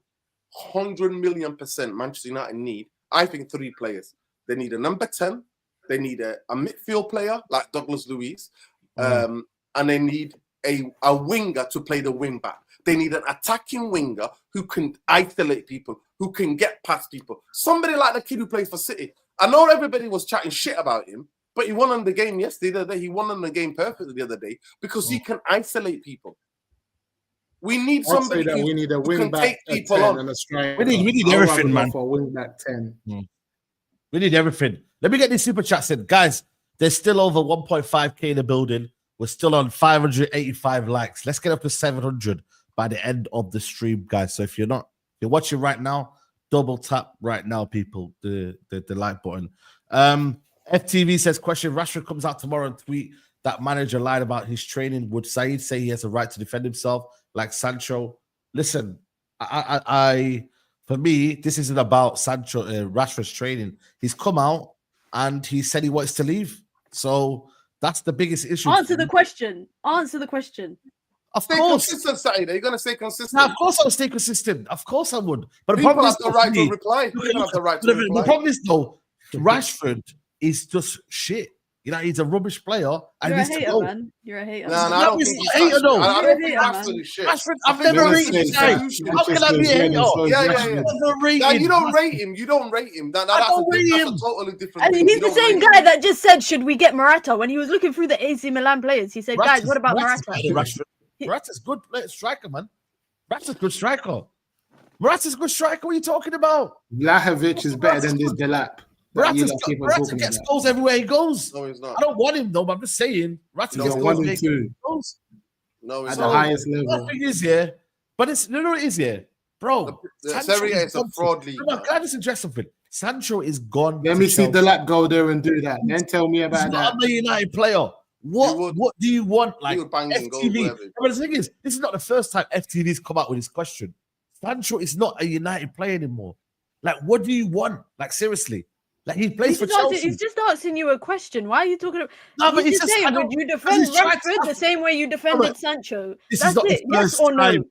100 million% Manchester United need, I think 3 players. They need a number 10, they need a midfield player like Douglas Luiz, and they need a winger to play the wing back. They need an attacking winger who can isolate people, who can get past people. Somebody like the kid who plays for City. I know everybody was chatting shit about him, but he won on the game yesterday. The other day. He won on the game perfectly the other day because he can isolate people. We need somebody that we need a wing can back take people on. And a striker. We need everything, man. For a wing back 10. We need everything. Let me get these super chats in. Guys, there's still over 1.5K in the building. We're still on 585 likes. Let's get up to 700 by the end of the stream, guys. So if you're watching right now, double tap right now, people, the like button. FTV says, question, Rashford comes out tomorrow and tweet that manager lied about his training. Would Saeed say he has a right to defend himself like Sancho? Listen, I for me, this isn't about Sancho, Rashford's training. He's come out and he said he wants to leave. So that's the biggest issue. Answer the question. Of stay course. consistent, Saeed. Are you going to stay consistent? Now, of course I'll stay consistent. Of course I would. But the People problem have is the right to reply. People have the right to reply. The problem is, though, Rashford is just shit. You know, he's a rubbish player. You're a hater, man. You're a hater. No, I don't think he's a hater, though. I don't think Rashford is shit. Rashford, I've never rated him. How can I be a hater? Yeah. You don't rate him. You don't rate him. That's a totally different thing. He's the same guy that just said, should we get Morata? When he was looking through the AC Milan players, he said, guys, what about Morata? Morata's good striker, man. Morata's good striker. Morata's a good striker. What are you talking about? Vlahovic is better than this Delap. Morata gets goals everywhere he goes. No, he's not. I don't want him though, but I'm just saying. Morata gets goals everywhere he goes. No, at the highest level. Nothing is here, but it's it is here, bro. Serie is a fraud league. Can I just address something? Sancho is gone. Let me see Delap go there and do that. Then tell me about that. I'm a United player. What do you want? Like FTV. But the thing is, this is not the first time FTV's come out with this question. Sancho is not a United player anymore. Like, what do you want? Like, seriously. Like, he plays for Chelsea. He's just asking you a question. Why are you talking about? No, but he's just saying, would you defend Rashford the same way you defended Sancho? That's it. Yes or no?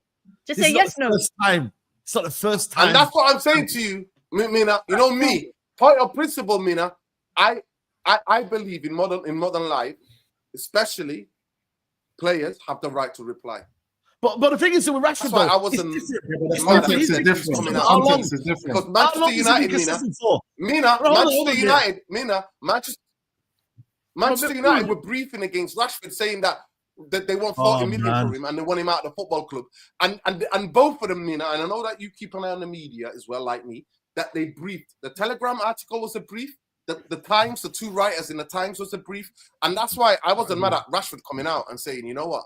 Just say yes, no. It's not the first time. And that's what I'm saying to you, Mina. You know me. Point of principle, Mina. I believe in modern life, especially players have the right to reply. But the thing is, with Rashford, I wasn't. Context is different. Because Manchester United were briefing against Rashford, saying that they want 40 million for him and they want him out of the football club. And both of them, Mina, and I know that you keep an eye on the media as well, like me, that they briefed. The Telegram article was a brief. The Times, the two writers in the Times was a brief. And that's why I wasn't mad at Rashford coming out and saying, you know what?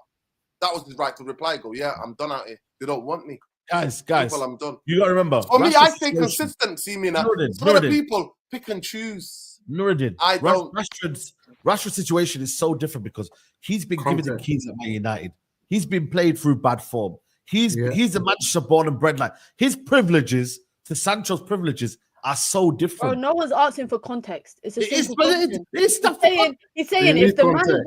That was his right to reply. Go, yeah, I'm done out here. They don't want me. Guys, people, I'm done. You got to remember. For me, I stay consistent, see me now. Some of the people pick and choose. Nuruddin. I don't. Rashford's situation is so different because he's been given the keys at Man United. He's been played through bad form. He's a Manchester born and bred. Like, his privileges to Sancho's privileges are so different. Oh, no one's asking for context. It's a simple question. He's saying if the manager,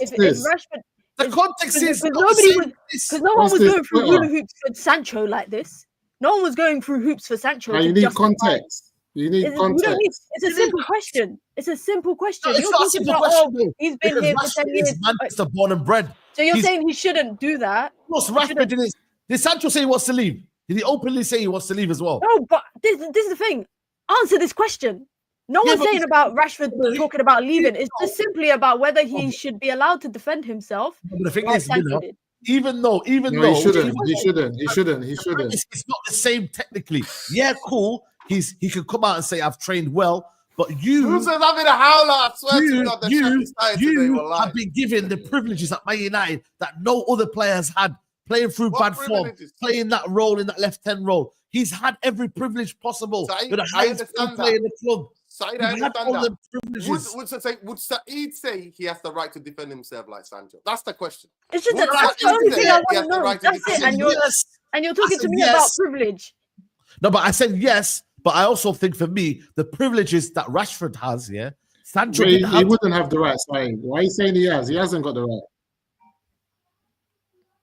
if Rashford. The context is because no one was going through hula hoops for Sancho like this. No one was going through hoops for Sancho. You need context. You need context. It's a simple question. It's a simple question. No, You're talking about, he's been here for 10 years. Manchester born and bred. So you're saying he shouldn't do that? Of course, Rashford did. Did Sancho say he wants to leave? Did he openly say he wants to leave as well? No, but this is the thing. Answer this question. No one's saying about Rashford talking about leaving. It's just simply about whether he should be allowed to defend himself. But the thing is, even though he shouldn't. It's not the same technically. Yeah, cool. He can come out and say I've trained well, but you says I'm in a howler. I swear to God, you have been given the privileges at Man United that no other players had, playing through bad form, playing that role in that left-hand role. He's had every privilege possible. You're the highest player in the club. Saeed, I understand that. Would Saeed say he has the right to defend himself like Sancho? That's the question. It's just that's the only thing I want to know. That's it. And you're talking to me about privilege. No, but I said yes. But I also think for me, the privileges that Rashford has, Sancho he wouldn't have the right. Saeed. Why are you saying he has? He hasn't got the right.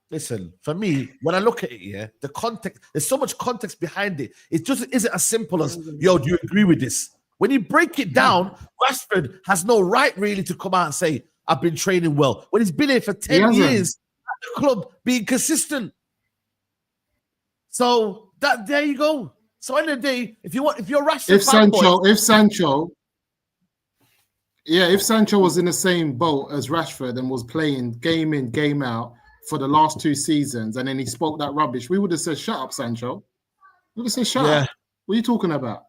Listen, for me, when I look at it, the context, there's so much context behind it. It just isn't as simple as, yo, do you agree with this? When you break it down, Rashford has no right really to come out and say, I've been training well. When he's been here for 10 years at the club, being consistent. So there you go. So end of the day, if you're Rashford, if Sancho was in the same boat as Rashford and was playing game in, game out for the last 2 seasons, and then he spoke that rubbish, we would have said, "Shut up, Sancho." We would have said, "Shut up." What are you talking about?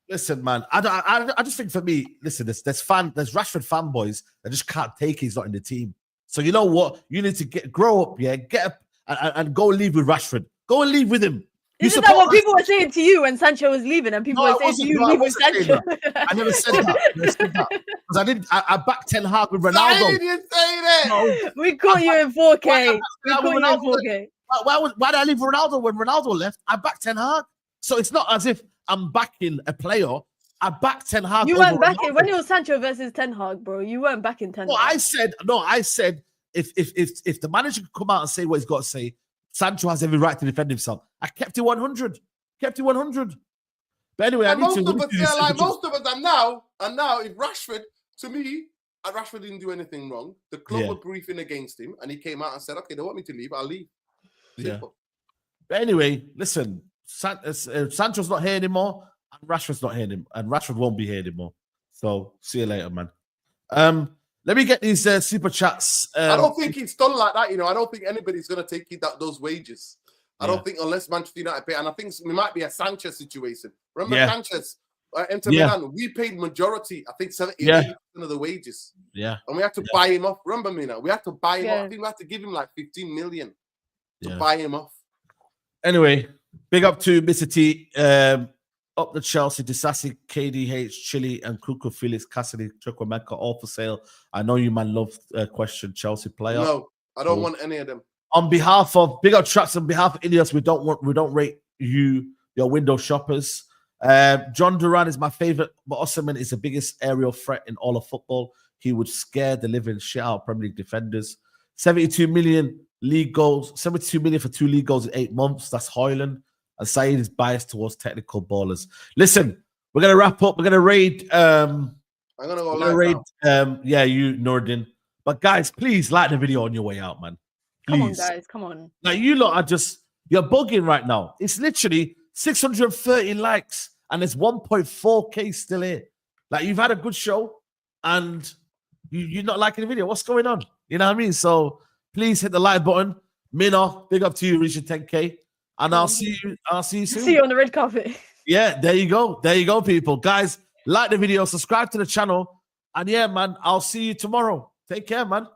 Listen, man, I just think for me, listen, there's Rashford fanboys that just can't take he's not in the team. So you know what? You need to grow up, get up and go leave with Rashford. Go and leave with him. Isn't that what people were saying to you when Sancho was leaving? And people were saying to you, leave with Sancho. I never said that. Because I backed Ten Hag with Ronaldo. Why did you say that? No. We caught you in 4K. Why did I leave Ronaldo when Ronaldo left? I backed Ten Hag. So it's not as if I'm backing a player. I backed Ten Hag. You weren't backing when it was Sancho versus Ten Hag, bro. You weren't backing Ten Hag. I said if the manager could come out and say what he's got to say, Sancho has every right to defend himself. I kept it 100. But anyway, most of us are now, if Rashford, to me, Rashford didn't do anything wrong. The club were briefing against him, and he came out and said, "Okay, they want me to leave. I'll leave." Simple. But anyway, listen, Sancho's not here anymore, and Rashford's not here anymore, and Rashford won't be here anymore. So see you later, man. Let me get these super chats. I don't think it's done like that. I don't think anybody's going to take those wages. I don't think unless Manchester United pay. And I think it might be a Sanchez situation. Remember Sanchez, Inter Milan, we paid majority, I think 70% of the wages. Yeah. And we had to buy him off. Remember me now? We had to buy him off. I think we had to give him like 15 million to buy him off. Anyway, big up to Mr. T. Up the Chelsea, Disasi, KDH, Chile, and Kuko, Felix, Cassidy, Chukwemeka, all for sale. I know you man love question Chelsea player. No, I don't want any of them. On behalf of Big Up Tracks, on behalf of Ilias, we don't rate you, your window shoppers. John Duran is my favorite, but Osimhen is the biggest aerial threat in all of football. He would scare the living shit out of Premier League defenders. 72 million league goals, 72 million for 2 league goals in 8 months. That's Hojlund. And Saeed is biased towards technical ballers. Listen, we're gonna wrap up. We're gonna raid. I'm gonna go live now. You Nordin. But guys, please like the video on your way out, man. Please. Come on, guys. Come on. Like you lot are you're bugging right now. It's literally 630 likes and there's 1.4K still here. Like you've had a good show and you're not liking the video. What's going on? You know what I mean? So please hit the like button. Minnow, big up to you, reaching 10K. And I'll see you soon. See you on the red carpet. Yeah, there you go. There you go, people. Guys, like the video, subscribe to the channel. And yeah, man, I'll see you tomorrow. Take care, man.